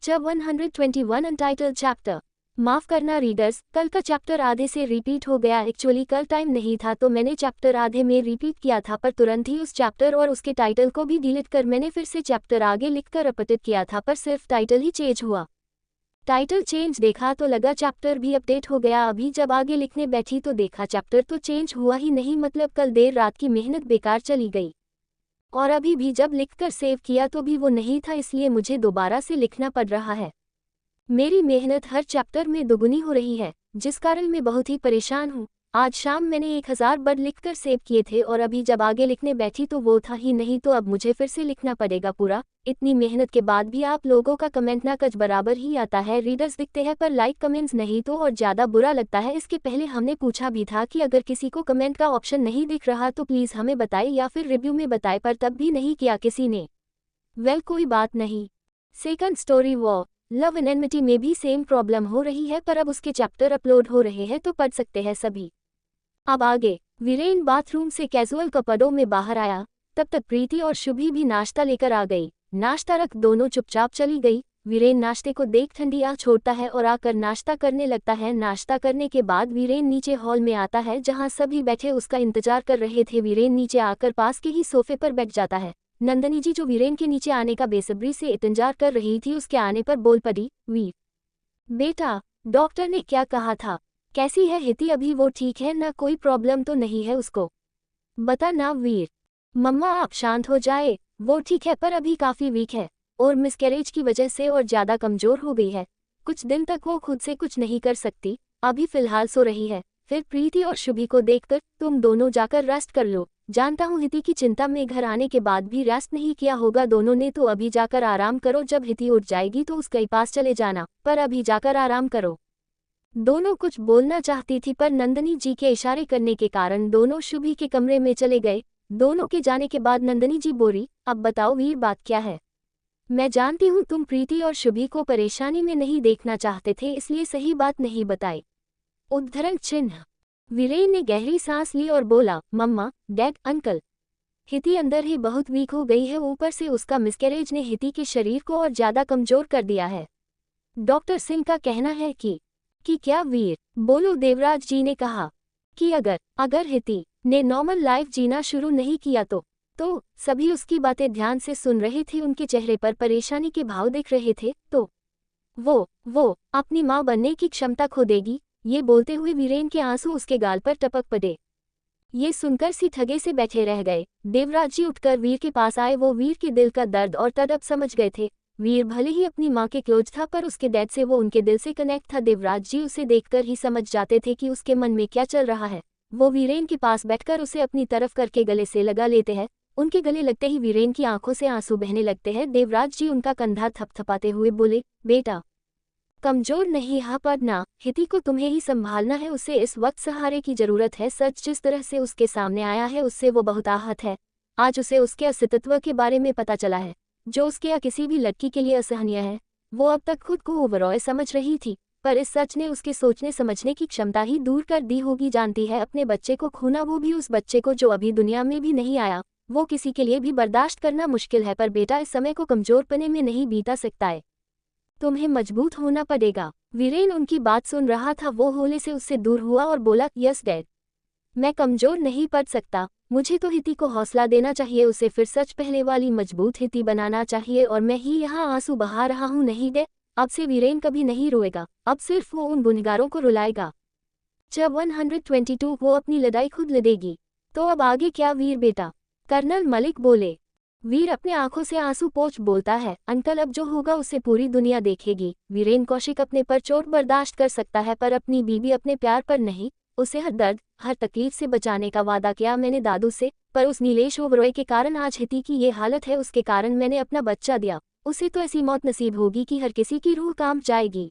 जब 121 untitled chapter. माफ करना रीडर्स, कल का चैप्टर आधे से रिपीट हो गया। एक्चुअली कल टाइम नहीं था तो मैंने चैप्टर आधे में रिपीट किया था, पर तुरंत ही उस चैप्टर और उसके टाइटल को भी डिलीट कर मैंने फिर से चैप्टर आगे लिखकर अपडेट किया था, पर सिर्फ टाइटल ही चेंज हुआ। टाइटल चेंज देखा तो लगा चैप्टर भी अपडेट हो गया। अभी जब आगे लिखने बैठी तो देखा चैप्टर तो चेंज हुआ ही नहीं, मतलब कल देर रात की मेहनत बेकार चली गई। और अभी भी जब लिखकर सेव किया तो भी वो नहीं था, इसलिए मुझे दोबारा से लिखना पड़ रहा है। मेरी मेहनत हर चैप्टर में दोगुनी हो रही है, जिस कारण मैं बहुत ही परेशान हूँ। आज शाम मैंने 1000 वर्ड लिखकर सेव किए थे और अभी जब आगे लिखने बैठी तो वो था ही नहीं, तो अब मुझे फिर से लिखना पड़ेगा पूरा। इतनी मेहनत के बाद भी आप लोगों का कमेंट ना कच बराबर ही आता है। रीडर्स दिखते हैं पर लाइक कमेंट्स नहीं, तो और ज़्यादा बुरा लगता है। इसके पहले हमने पूछा भी था कि अगर किसी को कमेंट का ऑप्शन नहीं दिख रहा तो प्लीज़ हमें बताए या फिर रिव्यू में बताए, पर तब भी नहीं किया किसी ने। वेल कोई बात नहीं। Second story war love and enmity में भी सेम प्रॉब्लम हो रही है, पर अब उसके चैप्टर अपलोड हो रहे हैं तो पढ़ सकते हैं सभी। अब आगे। वीरेन बाथरूम से कैजुअल कपड़ों में बाहर आया, तब तक प्रीति और शुभी भी नाश्ता लेकर आ गई। नाश्ता रख दोनों चुपचाप चली गई। वीरेन नाश्ते को देख ठंडी आंख छोड़ता है और आकर नाश्ता करने लगता है। नाश्ता करने के बाद वीरेन नीचे हॉल में आता है जहां सभी बैठे उसका इंतजार कर रहे थे। वीरेन नीचे आकर पास के ही सोफे पर बैठ जाता है। नंदनी जी जो वीरेन के नीचे आने का बेसब्री से इंतजार कर रही थी, उसके आने पर बोल पड़ी, वीर बेटा, डॉक्टर ने क्या कहा था? कैसी है हिति? अभी वो ठीक है ना? कोई प्रॉब्लम तो नहीं है उसको? बता ना वीर। मम्मा आप शांत हो जाए, वो ठीक है पर अभी काफ़ी वीक है और मिसकैरेज की वजह से और ज़्यादा कमज़ोर हो गई है। कुछ दिन तक वो खुद से कुछ नहीं कर सकती, अभी फ़िलहाल सो रही है। फिर प्रीति और शुभी को देखकर तुम दोनों जाकर रेस्ट कर लो। जानता हूँ हिति की चिंता में घर आने के बाद भी रेस्ट नहीं किया होगा दोनों ने, तो अभी जाकर आराम करो। जब हिति उठ जाएगी तो उसके पास चले जाना, पर अभी जाकर आराम करो। दोनों कुछ बोलना चाहती थी पर नंदनी जी के इशारे करने के कारण दोनों शुभी के कमरे में चले गए। दोनों के जाने के बाद नंदनी जी बोली, अब बताओ वीर बात क्या है? मैं जानती हूँ तुम प्रीति और शुभी को परेशानी में नहीं देखना चाहते थे, इसलिए सही बात नहीं बताई। उद्धरण चिन्ह। वीरेन ने गहरी सांस ली और बोला, मम्मा, डैड, अंकल, हिति अंदर ही बहुत वीक हो गई है, ऊपर से उसका मिसकैरेज ने हिति के शरीर को और ज़्यादा कमज़ोर कर दिया है। डॉक्टर सिंह का कहना है कि क्या वीर? बोलो। देवराज जी ने कहा कि अगर हिति ने नॉर्मल लाइफ जीना शुरू नहीं किया तो सभी उसकी बातें ध्यान से सुन रहे थे, उनके चेहरे पर परेशानी के भाव दिख रहे थे, तो वो अपनी माँ बनने की क्षमता खो देगी। ये बोलते हुए वीरेन के आंसू उसके गाल पर टपक पड़े। ये सुनकर सी ठगे से बैठे रह गए। देवराज जी उठकर वीर के पास आए। वो वीर के दिल का दर्द और तड़प समझ गए थे। वीर भले ही अपनी माँ के क्लोज था पर उसके डैड से वो उनके दिल से कनेक्ट था। देवराज जी उसे देखकर ही समझ जाते थे कि उसके मन में क्या चल रहा है। वो वीरेन के पास बैठकर उसे अपनी तरफ करके गले से लगा लेते हैं। उनके गले लगते ही वीरेन की आंखों से आंसू बहने लगते हैं। देवराज जी उनका कंधा थपथपाते हुए बोले, बेटा, कमजोर नहीं हा पड़ना, हिति को तुम्हें ही संभालना है, उसे इस वक्त सहारे की जरूरत है। सच जिस तरह से उसके सामने आया है उससे वो बहुत आहत है। आज उसे उसके अस्तित्व के बारे में पता चला है, जो उसके या किसी भी लड़की के लिए असहनीय है। वो अब तक खुद को ओवरऑल समझ रही थी, पर इस सच ने उसके सोचने समझने की क्षमता ही दूर कर दी होगी। जानती है अपने बच्चे को खोना, वो भी उस बच्चे को जो अभी दुनिया में भी नहीं आया। वो किसी के लिए भी बर्दाश्त करना मुश्किल है, पर बेटा इस समय को कमजोर पने में नहीं बीता सकता है, तुम्हें मजबूत होना पड़ेगा। वीरेन उनकी बात सुन रहा था। वो होले से उससे दूर हुआ और बोला, यस डैड, मैं कमजोर नहीं पड़ सकता, मुझे तो हिति को हौसला देना चाहिए, उसे फिर सच पहले वाली मजबूत हिति बनाना चाहिए। और मैं ही यहाँ आंसू बहा रहा हूँ। नहीं डैड, अब से वीरेन कभी नहीं रोएगा, अब सिर्फ वो उन गुनहगारों को रुलाएगा। जब 122 वो अपनी लड़ाई खुद लड़ेगी तो अब आगे क्या वीर बेटा? कर्नल मलिक बोले। वीर अपने आंखों से आंसू पोंछ बोलता है, अंकल अब जो होगा उसे पूरी दुनिया देखेगी। वीरेन कौशिक अपने पर चोट बर्दाश्त कर सकता है पर अपनी बीबी अपने प्यार पर नहीं। उसे हर दर्द हर तकलीफ से बचाने का वादा किया मैंने दादू से, पर उस नीलेश ओबरॉय के कारण आज हिति की ये हालत है। उसके कारण मैंने अपना बच्चा दिया, उसे तो ऐसी मौत नसीब होगी कि हर किसी की रूह कांप जाएगी।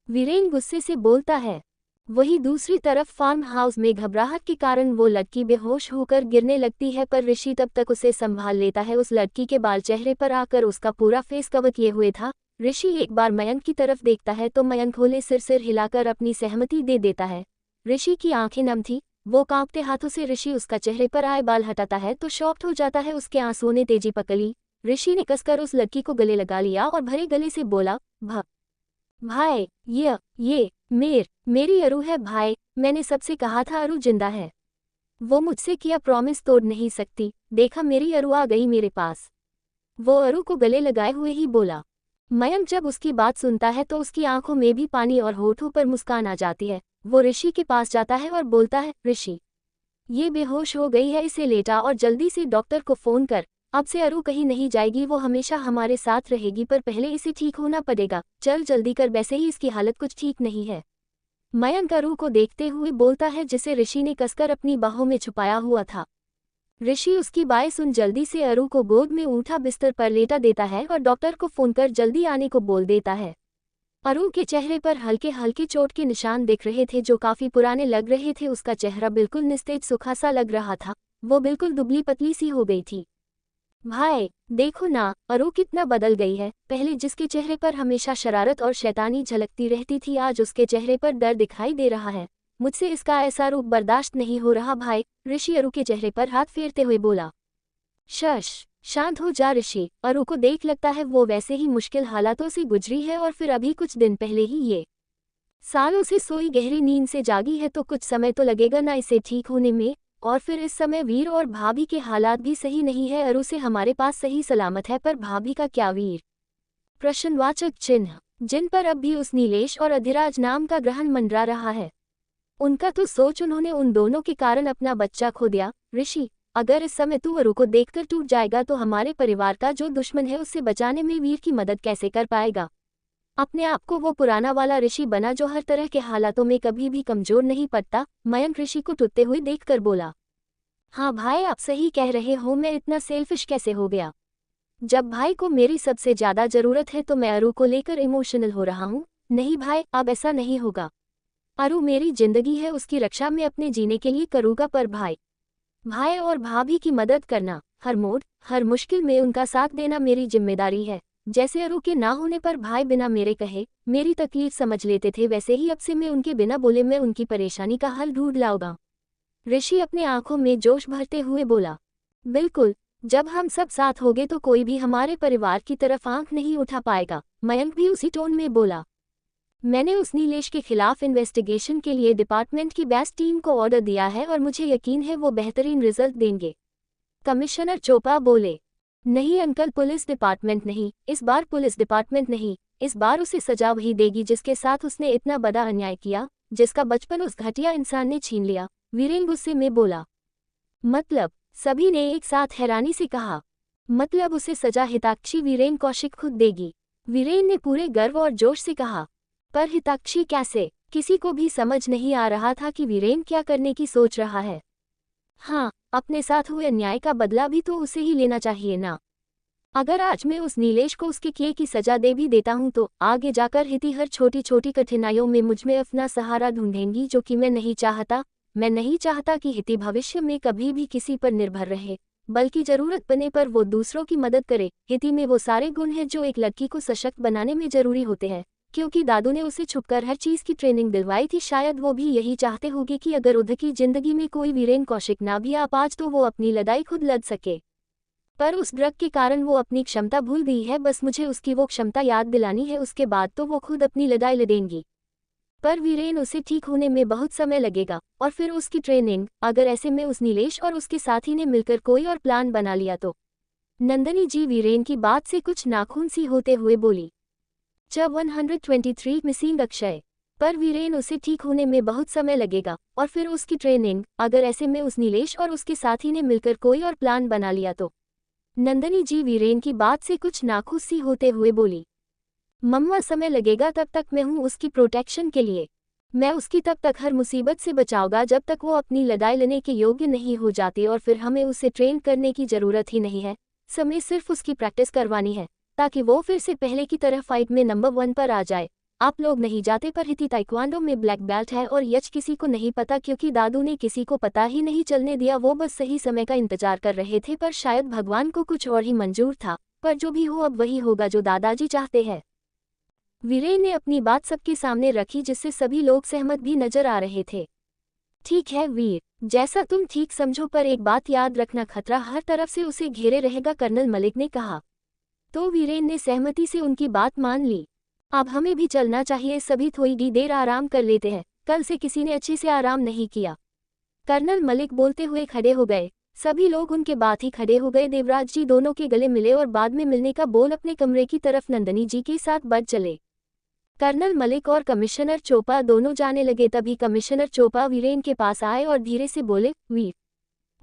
वीरेन गुस्से से बोलता है। वही दूसरी तरफ फार्म हाउस में घबराहट के कारण वो लड़की बेहोश होकर गिरने लगती है, पर ऋषि तब तक उसे संभाल लेता है। उस लड़की के बाल चेहरे पर आकर उसका पूरा फेस कवर किए हुए था। ऋषि एक बार मयंक की तरफ देखता है तो मयंक होले सिर हिलाकर अपनी सहमति दे देता है। ऋषि की आंखें नम थी। वो कांपते हाथों से ऋषि उसका चेहरे पर आए बाल हटाता है तो शॉक्ड हो जाता है। उसके आंसुओं ने तेजी पकड़ ली। ऋषि ने कसकर उस लड़की को गले लगा लिया और भरे गले से बोला, भाई, ये मेरी अरु है भाई, मैंने सबसे कहा था अरु जिंदा है। वो मुझसे किया प्रॉमिस तोड़ नहीं सकती, देखा मेरी अरु आ गई मेरे पास। वो अरु को गले लगाए हुए ही बोला। मयंक जब उसकी बात सुनता है तो उसकी आंखों में भी पानी और होठों पर मुस्कान आ जाती है। वो ऋषि के पास जाता है और बोलता है, ऋषि, ये बेहोश हो गई है, इसे लेटा और जल्दी से डॉक्टर को फोन कर। अब से अरु कहीं नहीं जाएगी, वो हमेशा हमारे साथ रहेगी, पर पहले इसे ठीक होना पड़ेगा। चल जल्दी कर, वैसे ही इसकी हालत कुछ ठीक नहीं है। मयंक अरु को देखते हुए बोलता है, जिसे ऋषि ने कसकर अपनी बाहों में छुपाया हुआ था। ऋषि उसकी बातें सुन जल्दी से अरु को गोद में उठा बिस्तर पर लेटा देता है और डॉक्टर को फोन कर जल्दी आने को बोल देता है। अरु के चेहरे पर हल्के हल्के चोट के निशान दिख रहे थे जो काफी पुराने लग रहे थे। उसका चेहरा बिल्कुल निस्तेज सूखा सा लग रहा था, वो बिल्कुल दुबली पतली सी हो गई थी। भाई देखो ना, अरु कितना बदल गई है। पहले जिसके चेहरे पर हमेशा शरारत और शैतानी झलकती रहती थी, आज उसके चेहरे पर डर दिखाई दे रहा है। मुझसे इसका ऐसा रूप बर्दाश्त नहीं हो रहा भाई, ऋषि अरु के चेहरे पर हाथ फेरते हुए बोला। शांत हो जा ऋषि, अरु को देख लगता है वो वैसे ही मुश्किल हालातों से गुजरी है और फिर अभी कुछ दिन पहले ही ये सालों से सोई गहरी नींद से जागी है, तो कुछ समय तो लगेगा ना इसे ठीक होने में। और फिर इस समय वीर और भाभी के हालात भी सही नहीं है। अरु से हमारे पास सही सलामत है, पर भाभी का क्या वीर? प्रश्नवाचक चिन्ह, जिन पर अब भी उस नीलेश और अधिराज नाम का ग्रहण मंडरा रहा है। उनका तो सोच, उन्होंने उन दोनों के कारण अपना बच्चा खो दिया। ऋषि, अगर इस समय तू अरु को देखकर टूट जाएगा तो हमारे परिवार का जो दुश्मन है उससे बचाने में वीर की मदद कैसे कर पाएगा? अपने आप को वो पुराना वाला ऋषि बना जो हर तरह के हालातों में कभी भी कमजोर नहीं पड़ता। मयंक ऋषि को टूटते हुए देखकर बोला। हाँ भाई, आप सही कह रहे हो, मैं इतना सेल्फिश कैसे हो गया? जब भाई को मेरी सबसे ज्यादा जरूरत है तो मैं अरु को लेकर इमोशनल हो रहा हूँ। नहीं भाई, अब ऐसा नहीं होगा। अरु मेरी जिंदगी है, उसकी रक्षा मैं अपने जीने के लिए करूँगा, पर भाई और भाभी की मदद करना, हर मोड़ हर मुश्किल में उनका साथ देना मेरी जिम्मेदारी है। जैसे अरु के ना होने पर भाई बिना मेरे कहे मेरी तकलीफ समझ लेते थे, वैसे ही अब से मैं उनके बिना बोले मैं उनकी परेशानी का हल ढूंढ लाऊंगा। ऋषि अपने आंखों में जोश भरते हुए बोला। बिल्कुल, जब हम सब साथ होंगे तो कोई भी हमारे परिवार की तरफ आंख नहीं उठा पाएगा। मयंक भी उसी टोन में बोला। मैंने उस नीलेश के खिलाफ इन्वेस्टिगेशन के लिए डिपार्टमेंट की बेस्ट टीम को ऑर्डर दिया है और मुझे यकीन है वो बेहतरीन रिजल्ट देंगे। कमिश्नर चोपड़ा बोले। नहीं अंकल, पुलिस डिपार्टमेंट नहीं, इस बार पुलिस डिपार्टमेंट नहीं, इस बार उसे सजा वही देगी जिसके साथ उसने इतना बड़ा अन्याय किया, जिसका बचपन उस घटिया इंसान ने छीन लिया। वीरेन गुस्से में बोला। मतलब? सभी ने एक साथ हैरानी से कहा। मतलब उसे सजा हिताक्षी वीरेन कौशिक खुद देगी। वीरेन ने पूरे गर्व और जोश से कहा। पर हिताक्षी कैसे? किसी को भी समझ नहीं आ रहा था कि वीरेन क्या करने की सोच रहा है। हाँ, अपने साथ हुए अन्याय का बदला भी तो उसे ही लेना चाहिए ना। अगर आज मैं उस नीलेश को उसके किए की सजा दे भी देता हूँ तो आगे जाकर हिती हर छोटी छोटी कठिनाइयों में मुझ में अपना सहारा ढूंढेंगी, जो कि मैं नहीं चाहता। मैं नहीं चाहता कि हिती भविष्य में कभी भी किसी पर निर्भर रहे, बल्कि जरूरत पड़ने पर वो दूसरों की मदद करे। हिती में वो सारे गुण हैं जो एक लड़की को सशक्त बनाने में जरूरी होते हैं। क्योंकि दादू ने उसे छुपकर हर चीज की ट्रेनिंग दिलवाई थी, शायद वो भी यही चाहते होंगे कि अगर उधर की जिंदगी में कोई वीरेन कौशिक ना भी आ पाज तो वो अपनी लड़ाई खुद लड़ सके। पर उस ड्रग के कारण वो अपनी क्षमता भूल गई है, बस मुझे उसकी वो क्षमता याद दिलानी है, उसके बाद तो वो खुद अपनी लड़ाई लड़ेंगी। पर वीरेन उसे ठीक होने में बहुत समय लगेगा, और फिर उसकी ट्रेनिंग। अगर ऐसे में उस नीलेश और उसके साथी ने मिलकर कोई और प्लान बना लिया तो? नंदनी जी वीरेन की बात से कुछ नाखून सी होते हुए बोली। जब 123 मिसिंग अक्षय। पर वीरेन उसे ठीक होने में बहुत समय लगेगा, और फिर उसकी ट्रेनिंग। अगर ऐसे में उस नीलेश और उसके साथी ने मिलकर कोई और प्लान बना लिया तो? नंदनी जी वीरेन की बात से कुछ नाखुश सी होते हुए बोली। मम्मा, समय लगेगा, तब तक मैं हूँ उसकी प्रोटेक्शन के लिए। मैं उसकी तब तक हर मुसीबत से बचाऊंगा जब तक वो अपनी लड़ाई लेने के योग्य नहीं हो जाती, और फिर हमें उसे ट्रेन करने की जरूरत ही नहीं है। समय सिर्फ उसकी प्रैक्टिस करवानी है, ताकि वो फिर से पहले की तरह फाइट में नंबर 1 पर आ जाए। आप लोग नहीं जाते, पर हिती ताइक्वांडो में ब्लैक बेल्ट है और यच किसी को नहीं पता, क्योंकि दादू ने किसी को पता ही नहीं चलने दिया। वो बस सही समय का इंतजार कर रहे थे, पर शायद भगवान को कुछ और ही मंजूर था। पर जो भी हो, अब वही होगा जो दादाजी चाहते हैं। वीरेन ने अपनी बात सबके सामने रखी, जिससे सभी लोग सहमत भी नजर आ रहे थे। ठीक है वीर, जैसा तुम ठीक समझो, पर एक बात याद रखना, खतरा हर तरफ से उसे घेरे रहेगा, कर्नल मलिक ने कहा। तो वीरेन ने सहमति से उनकी बात मान ली। अब हमें भी चलना चाहिए, सभी थोड़ी देर आराम कर लेते हैं, कल से किसी ने अच्छे से आराम नहीं किया। कर्नल मलिक बोलते हुए खड़े हो गए। सभी लोग उनके बाद ही खड़े हो गए। देवराज जी दोनों के गले मिले और बाद में मिलने का बोल अपने कमरे की तरफ नंदनी जी के साथ बढ़ चले। कर्नल मलिक और कमिश्नर चोपड़ा दोनों जाने लगे। तभी कमिश्नर चोपड़ा वीरेन के पास आए और धीरे से बोले, वीर,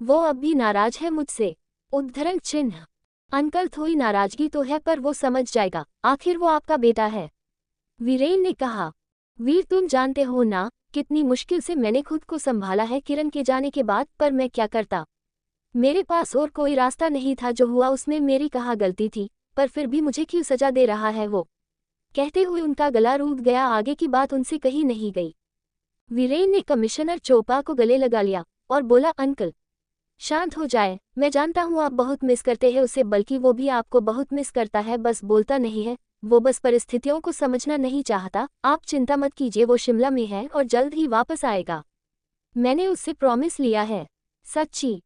वो अब भी नाराज है मुझसे। उद्धरण चिन्ह। अंकल, थोड़ी नाराजगी तो है पर वो समझ जाएगा, आखिर वो आपका बेटा है। वीरेन ने कहा। वीर, तुम जानते हो ना कितनी मुश्किल से मैंने खुद को संभाला है किरण के जाने के बाद, पर मैं क्या करता। मेरे पास और कोई रास्ता नहीं था। जो हुआ उसमें मेरी कहाँ गलती थी, पर फिर भी मुझे क्यों सजा दे रहा है वो। कहते हुए उनका गला रूठ गया। आगे की बात उनसे कही नहीं गई। वीरेन ने कमिश्नर चोपड़ा को गले लगा लिया और बोला, अंकल शांत हो जाए। मैं जानता हूँ आप बहुत मिस करते हैं उसे, बल्कि वो भी आपको बहुत मिस करता है, बस बोलता नहीं है। वो बस परिस्थितियों को समझना नहीं चाहता। आप चिंता मत कीजिए, वो शिमला में है और जल्द ही वापस आएगा। मैंने उससे प्रॉमिस लिया है। सच्ची?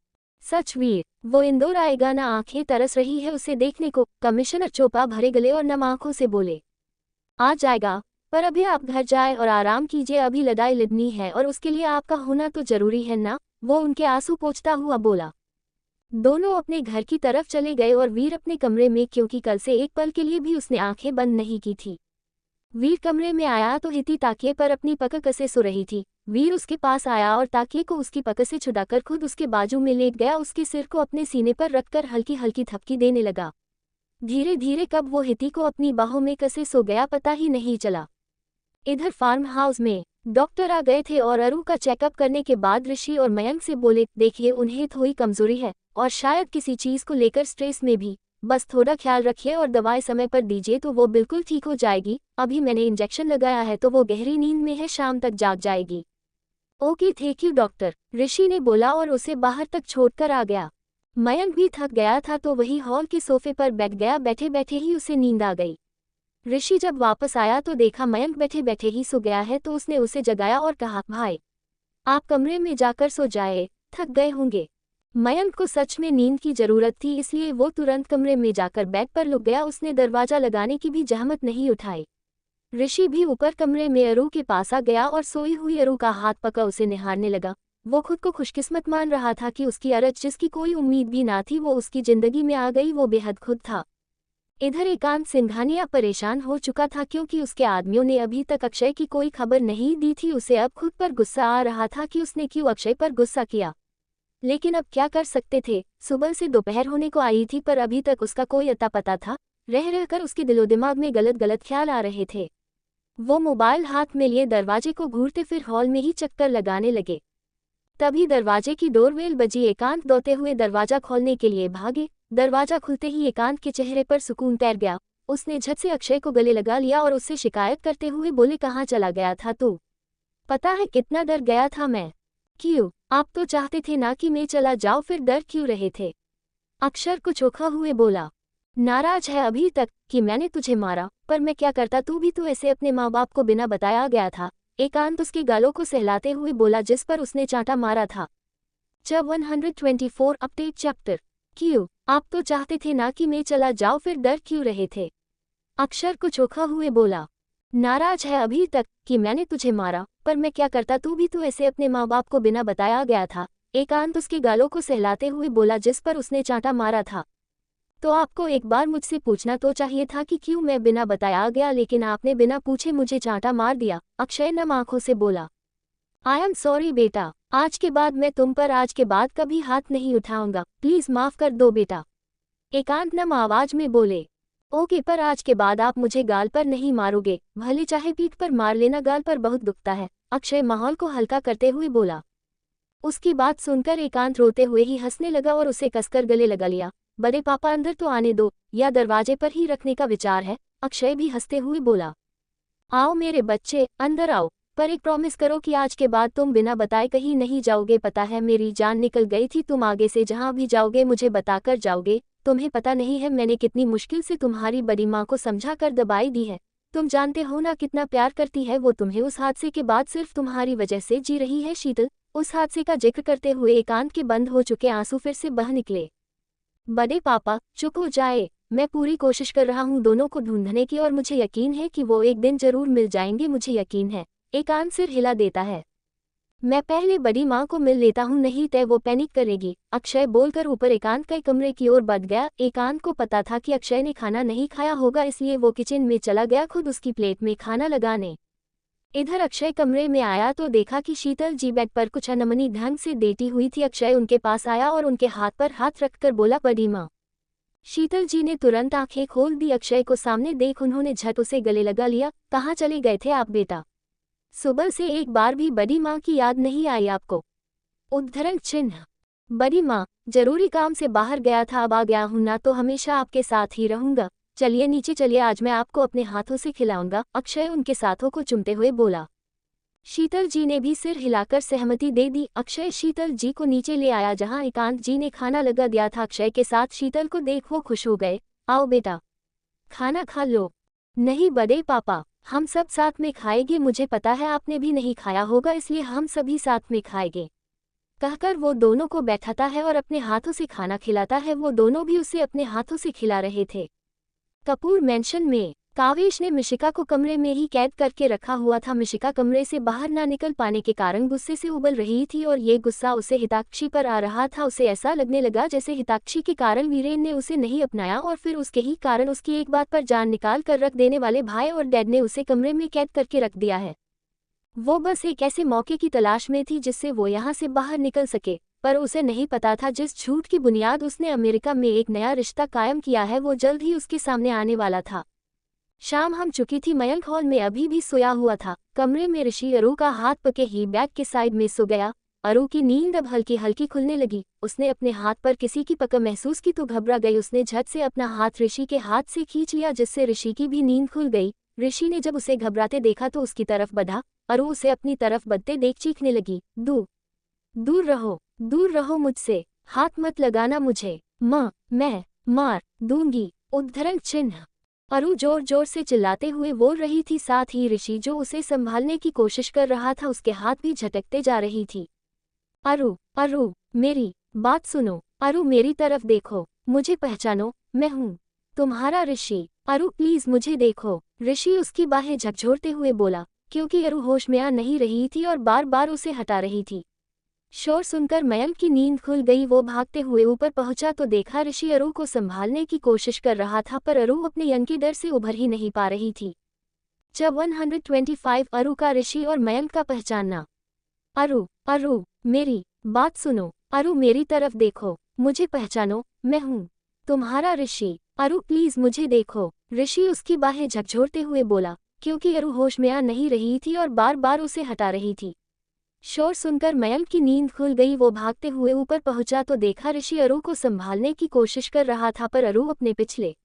सच वीर, वो इंदौर आएगा ना। आंखें तरस रही है उसे देखने को। कमिश्नर चोपड़ा भरे गले और नम आंखों से बोले, आ जाएगा, पर अभी आप घर जाए और आराम कीजिए। अभी लड़ाई लड़नी है और उसके लिए आपका होना तो जरूरी है ना। वो उनके आंसू पोंछता हुआ बोला। दोनों अपने घर की तरफ चले गए और वीर अपने कमरे में, क्योंकि कल से एक पल के लिए भी उसने आंखें बंद नहीं की थी। वीर कमरे में आया तो हिती ताकिए पर अपनी पकड़ कसे सो रही थी। वीर उसके पास आया और ताकिए को उसकी पकड़ से छुड़ाकर खुद उसके बाजू में लेट गया। उसके सिर को अपने सीने पर रखकर हल्की हल्की थपकी देने लगा। धीरे धीरे कब वो हिती को अपनी बाहों में कसे सो गया पता ही नहीं चला। इधर फार्म हाउस में डॉक्टर आ गए थे और अरु का चेकअप करने के बाद ऋषि और मयंक से बोले, देखिए उन्हें थोड़ी कमजोरी है और शायद किसी चीज को लेकर स्ट्रेस में भी, बस थोड़ा ख्याल रखिए और दवाई समय पर दीजिए तो वो बिल्कुल ठीक हो जाएगी। अभी मैंने इंजेक्शन लगाया है तो वो गहरी नींद में है, शाम तक जाग जाएगी। ओके थैंक यू डॉक्टर, ऋषि ने बोला और उसे बाहर तक छोड़कर आ गया। मयंक भी थक गया था तो वही हॉल के सोफे पर बैठ गया। बैठे बैठे ही उसे नींद आ गई। ऋषि जब वापस आया तो देखा मयंक बैठे बैठे ही सो गया है, तो उसने उसे जगाया और कहा, भाई आप कमरे में जाकर सो जाए, थक गए होंगे। मयंक को सच में नींद की जरूरत थी, इसलिए वो तुरंत कमरे में जाकर बेड पर लुक गया। उसने दरवाजा लगाने की भी जहमत नहीं उठाई। ऋषि भी ऊपर कमरे में अरु के पास आ गया और सोई हुई अरु का हाथ पकड़ उसे निहारने लगा। वो खुद को खुशकिस्मत मान रहा था कि उसकी अरज, जिसकी कोई उम्मीद भी ना थी, वो उसकी जिंदगी में आ गई। वो बेहद खुद था। इधर एकांत सिंघानिया परेशान हो चुका था, क्योंकि उसके आदमियों ने अभी तक अक्षय की कोई खबर नहीं दी थी। उसे अब खुद पर गुस्सा आ रहा था कि उसने क्यों अक्षय पर गुस्सा किया, लेकिन अब क्या कर सकते थे। सुबह से दोपहर होने को आई थी पर अभी तक उसका कोई अता पता था। रह रहकर उसके दिलो दिमाग में गलत गलत ख्याल आ रहे थे। वो मोबाइल हाथ में लिए दरवाजे को घूरते फिर हॉल में ही चक्कर लगाने लगे। तभी दरवाजे की डोरबेल बजी। एकांत दौड़ते हुए दरवाजा खोलने के लिए भागे। दरवाजा खुलते ही एकांत के चेहरे पर सुकून तैर गया। उसने झट से अक्षय को गले लगा लिया और उससे शिकायत करते हुए बोले, कहाँ चला गया था तू? पता है कितना डर गया था मैं। क्यों? आप तो चाहते थे ना कि मैं चला जाऊं, फिर डर क्यों रहे थे? अक्षर को चोखा हुए बोला। नाराज है अभी तक कि मैंने तुझे मारा, पर मैं क्या करता, तू भी तो ऐसे अपने माँ बाप को बिना बताया गया था। एकांत उसके गालों को सहलाते हुए बोला, जिस पर उसने चांटा मारा था। जब 124 अपडेट चैप्टर। क्यों? आप तो चाहते थे ना कि मैं चला जाऊं, फिर डर क्यों रहे थे? अक्षर को चोखा हुए बोला। नाराज है अभी तक कि मैंने तुझे मारा, पर मैं क्या करता, तू भी तो ऐसे अपने माँ बाप को बिना बताया गया था। एकांत उसके गालों को सहलाते हुए बोला, जिस पर उसने चांटा मारा था। तो आपको एक बार मुझसे पूछना तो चाहिए था कि क्यों मैं बिना बताया गया, लेकिन आपने बिना पूछे मुझे चांटा मार दिया। अक्षय नम आंखों से बोला। आई एम सॉरी बेटा, आज के बाद मैं तुम पर आज के बाद कभी हाथ नहीं उठाऊंगा, प्लीज माफ कर दो बेटा। एकांत नम आवाज में बोले। ओके, पर आज के बाद आप मुझे गाल पर नहीं मारोगे, भले चाहे पीठ पर मार लेना, गाल पर बहुत दुखता है। अक्षय माहौल को हल्का करते हुए बोला। उसकी बात सुनकर एकांत रोते हुए ही हंसने लगा और उसे कसकर गले लगा लिया। बड़े पापा अंदर तो आने दो, या दरवाजे पर ही रखने का विचार है? अक्षय भी हंसते हुए बोला। आओ मेरे बच्चे, अंदर आओ, पर एक प्रॉमिस करो कि आज के बाद तुम बिना बताए कहीं नहीं जाओगे। पता है मेरी जान निकल गई थी, तुम आगे से जहां भी जाओगे मुझे बताकर जाओगे। तुम्हें पता नहीं है मैंने कितनी मुश्किल से तुम्हारी बड़ी माँ को समझा कर दबाई दी है। तुम जानते हो ना कितना प्यार करती है वो तुम्हें। उस हादसे के बाद सिर्फ तुम्हारी वजह से जी रही है शीतल। उस हादसे का जिक्र करते हुए एकांत के बंद हो चुके आंसू फिर से बह निकले। बड़े पापा चुप हो जाए, मैं पूरी कोशिश कर रहा हूँ दोनों को ढूंढने की और मुझे यकीन है कि वो एक दिन जरूर मिल जाएंगे, मुझे यकीन है। एकांत सिर हिला देता है। मैं पहले बड़ी माँ को मिल लेता हूँ, नहीं तो वो पैनिक करेगी, अक्षय बोलकर ऊपर एकांत के कमरे की ओर बढ़ गया। एकांत को पता था कि अक्षय ने खाना नहीं खाया होगा, इसलिए वो किचन में चला गया खुद उसकी प्लेट में खाना लगाने। इधर अक्षय कमरे में आया तो देखा कि शीतल जी बेड पर कुछ अनमनी ढंग से लेटी हुई थी। अक्षय उनके पास आया और उनके हाथ पर हाथ रखकर बोला, बड़ी माँ। शीतल जी ने तुरंत आंखें खोल दी। अक्षय को सामने देख उन्होंने झट उसे गले लगा लिया। कहाँ चले गए थे आप बेटा? सुबह से एक बार भी बड़ी माँ की याद नहीं आई आपको? उद्धरण चिन्ह। बड़ी माँ, जरूरी काम से बाहर गया था, अब आ गया हूं ना, तो हमेशा आपके साथ ही रहूंगा। चलिए नीचे चलिए, आज मैं आपको अपने हाथों से खिलाऊंगा, अक्षय उनके साथों को चूमते हुए बोला। शीतल जी ने भी सिर हिलाकर सहमति दे दी। अक्षय शीतल जी को नीचे ले आया जहां एकांत जी ने खाना लगा दिया था। अक्षय के साथ शीतल को देख वो खुश हो गए। आओ बेटा, खाना खा लो। नहीं बड़े पापा, हम सब साथ में खाएंगे, मुझे पता है आपने भी नहीं खाया होगा, इसलिए हम सभी साथ में खाएंगे, कहकर वो दोनों को बैठाता है और अपने हाथों से खाना खिलाता है। वो दोनों भी उसे अपने हाथों से खिला रहे थे। कपूर मैंशन में कावेश ने मिशिका को कमरे में ही कैद करके रखा हुआ था। मिशिका कमरे से बाहर ना निकल पाने के कारण गुस्से से उबल रही थी और ये गुस्सा उसे हिताक्षी पर आ रहा था। उसे ऐसा लगने लगा जैसे हिताक्षी के कारण वीरेन ने उसे नहीं अपनाया और फिर उसके ही कारण उसकी एक बात पर जान निकाल कर रख देने वाले भाई और डैड ने उसे कमरे में कैद करके रख दिया है। वो बस एक ऐसे मौके की तलाश में थी जिससे वो यहाँ से बाहर निकल सके, पर उसे नहीं पता था जिस झूठ की बुनियाद उसने अमेरिका में एक नया रिश्ता कायम किया है वो जल्द ही उसके सामने आने वाला था। शाम हम चुकी थी। मयंक हॉल में अभी भी सोया हुआ था। कमरे में ऋषि अरु का हाथ पके ही बैग के साइड में सो गया। अरु की नींद अब हल्की हल्की खुलने लगी। उसने अपने हाथ पर किसी की पकड़ महसूस की तो घबरा गई। उसने झट से अपना हाथ ऋषि के हाथ से खींच लिया जिससे ऋषि की भी नींद खुल गई। ऋषि ने जब उसे घबराते देखा तो उसकी तरफ बढ़ा। अरु उसे अपनी तरफ बढ़ते देख चीखने लगी, दूर दूर रहो मुझसे, हाथ मत लगाना मुझे, मैं मार दूंगी। उद्धरण चिन्ह। अरु जोर जोर से चिल्लाते हुए बोल रही थी, साथ ही ऋषि जो उसे संभालने की कोशिश कर रहा था उसके हाथ भी झटकते जा रही थी। अरु मेरी बात सुनो, अरु मेरी तरफ देखो, मुझे पहचानो, मैं हूँ तुम्हारा ऋषि। अरु प्लीज मुझे देखो, ऋषि उसकी बाहें झकझोरते हुए बोला, क्योंकि अरु होश में आ नहीं रही थी और बार बार उसे हटा रही थी। शोर सुनकर मयंक की नींद खुल गई। वो भागते हुए ऊपर पहुंचा तो देखा ऋषि अरु को संभालने की कोशिश कर रहा था, पर अरु अपने यंग के डर से उभर ही नहीं पा रही थी। जब 125 अरु का ऋषि और मयंक का पहचानना। अरु मेरी बात सुनो, अरु मेरी तरफ देखो, मुझे पहचानो, मैं हूँ तुम्हारा ऋषि। अरु प्लीज मुझे देखो, ऋषि उसकी बाहें झकझोरते हुए बोला, क्योंकि अरु होश में आ नहीं रही थी और बार बार उसे हटा रही थी। शोर सुनकर मयंक की नींद खुल गई। वो भागते हुए ऊपर पहुंचा तो देखा ऋषि अरु को संभालने की कोशिश कर रहा था, पर अरु अपने पिछले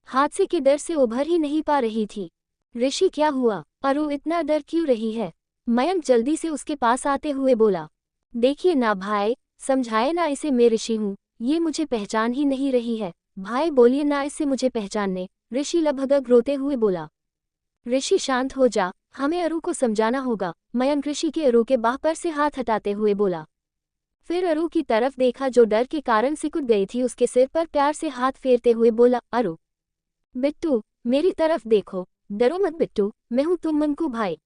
हादसे के डर से उभर ही नहीं पा रही थी। ऋषि क्या हुआ? अरु इतना डर क्यों रही है? मयंक जल्दी से उसके पास आते हुए बोला, देखिए ना भाई, समझाए ना इसे, मैं ऋषि हूँ, ये मुझे पहचान ही नहीं रही है। भाई बोलिए ना इससे मुझे पहचानने, ऋषि लगभग रोते हुए बोला। ऋषि शांत हो जा, हमें अरु को समझाना होगा। मयंक ऋषि के अरु के बाह पर से हाथ हटाते हुए बोला। फिर अरु की तरफ देखा जो डर के कारण सिकुड़ गई थी। उसके सिर पर प्यार से हाथ फेरते हुए बोला, अरु बिट्टू मेरी तरफ देखो, डरो मत बिट्टू, मैं हूँ तुम मंकू भाई,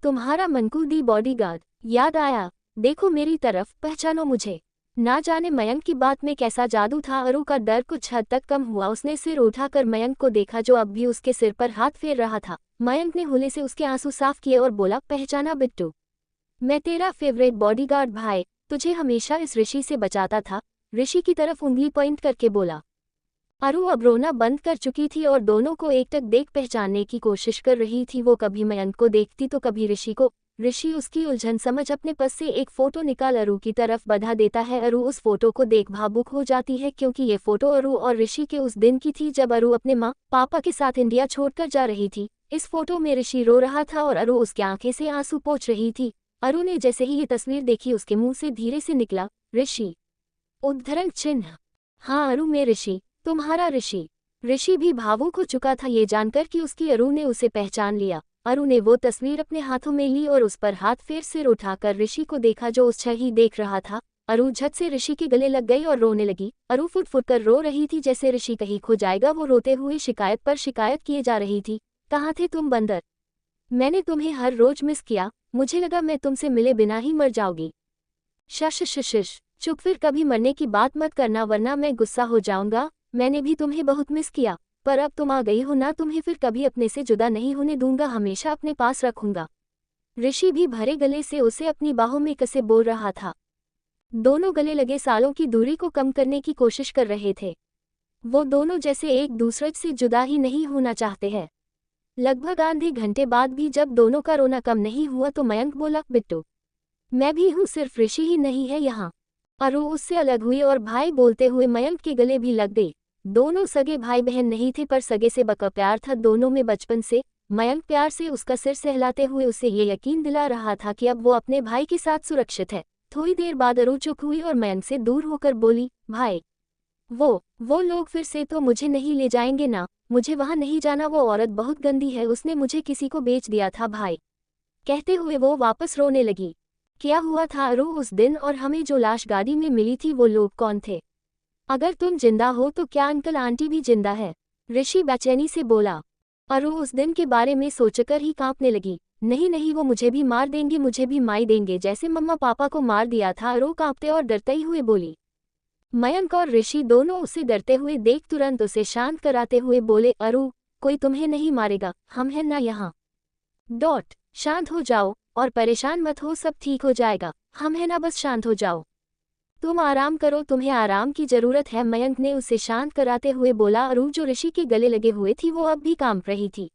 तुम्हारा मंकू दी बॉडीगार्ड। याद आया? देखो मेरी तरफ, पहचानो मुझे। ना जाने मयंक की बात में कैसा जादू था, अरु का डर कुछ हद तक कम हुआ। उसने सिर उठाकर मयंक को देखा जो अब भी उसके सिर पर हाथ फेर रहा था। मयंक ने हुले से उसके आंसू साफ किए और बोला, पहचाना बिट्टू, मैं तेरा फेवरेट बॉडीगार्ड भाई, तुझे हमेशा इस ऋषि से बचाता था। ऋषि की तरफ उंगली पॉइंट करके बोला। अरु अब रोना बंद कर चुकी थी और दोनों को एकटक देख पहचानने की कोशिश कर रही थी। वो कभी मयंक को देखती तो कभी ऋषि को। ऋषि उसकी उलझन समझ अपने पास से एक फोटो निकाल अरु की तरफ बढ़ा देता है। अरु उस फोटो को देख भावुक हो जाती है, क्योंकि ये फोटो अरु और ऋषि के उस दिन की थी जब अरु अपने माँ पापा के साथ इंडिया छोड़कर जा रही थी। इस फोटो में ऋषि रो रहा था और अरु उसकी आंखें से आंसू पोंछ रही थी। अरु ने जैसे ही ये तस्वीर देखी उसके मुंह से धीरे से निकला, ऋषि। उद्धरण चिन्ह। हाँ अरु, मैं ऋषि, तुम्हारा ऋषि। ऋषि भी भावुक हो चुका था ये जानकर कि उसकी अरु ने उसे पहचान लिया। अरु ने वो तस्वीर अपने हाथों में ली और उस पर हाथ फेर सिर उठाकर ऋषि को देखा जो उस छह ही देख रहा था। अरु झट से ऋषि के गले लग गई और रोने लगी। अरु फुट फुट कर रो रही थी जैसे ऋषि कहीं खो जाएगा। वो रोते हुए शिकायत पर शिकायत किए जा रही थी। कहाँ थे तुम बंदर? मैंने तुम्हें हर रोज मिस किया, मुझे लगा मैं तुमसे मिले बिना ही मर जाओगी। शश शश चुप, फिर कभी मरने की बात मत करना वरना मैं गुस्सा हो जाऊंगा। मैंने भी तुम्हें बहुत मिस किया, पर अब तुम आ गई हो ना, तुम्हें फिर कभी अपने से जुदा नहीं होने दूंगा, हमेशा अपने पास रखूंगा। ऋषि भी भरे गले से उसे अपनी बाहों में कसे बोल रहा था। दोनों गले लगे सालों की दूरी को कम करने की कोशिश कर रहे थे। वो दोनों जैसे एक दूसरे से जुदा ही नहीं होना चाहते हैं। लगभग आधे घंटे बाद भी जब दोनों का रोना कम नहीं हुआ तो मयंक बोला, बिट्टू मैं भी हूँ, सिर्फ ऋषि ही नहीं है यहाँ। अरु उससे अलग हुई और भाई बोलते हुए मयंक के गले भी लग गई। दोनों सगे भाई बहन नहीं थे पर सगे से बका प्यार था दोनों में बचपन से। मयंक प्यार से उसका सिर सहलाते हुए उसे ये यकीन दिला रहा था कि अब वो अपने भाई के साथ सुरक्षित है। थोड़ी देर बाद अरु चुप हुई और मयंक से दूर होकर बोली, भाई वो लोग फिर से तो मुझे नहीं ले जाएंगे ना? मुझे वहां नहीं जाना, वो औरत बहुत गंदी है, उसने मुझे किसी को बेच दिया था भाई। कहते हुए वो वापस रोने लगी। क्या हुआ था अरु उस दिन, और हमें जो लाश गाड़ी में मिली थी वो लोग कौन थे? अगर तुम जिंदा हो तो क्या अंकल आंटी भी जिंदा है? ऋषि बेचैनी से बोला। अरु उस दिन के बारे में सोचकर ही कांपने लगी। नहीं नहीं, वो मुझे भी मार देंगे, मुझे भी मार देंगे, जैसे मम्मा पापा को मार दिया था। अरु कांपते और डरते हुए बोली। मयंक और ऋषि दोनों उसे डरते हुए देख तुरंत उसे शांत कराते हुए बोले, अरु कोई तुम्हें नहीं मारेगा, हम हैं ना यहाँ। शांत हो जाओ और परेशान मत हो, सब ठीक हो जाएगा, हम हैं ना, बस शांत हो जाओ। तुम आराम करो, तुम्हें आराम की जरूरत है, मयंक ने उसे शांत कराते हुए बोला। अरु जो ऋषि के गले लगे हुए थी वो अब भी कांप रही थी।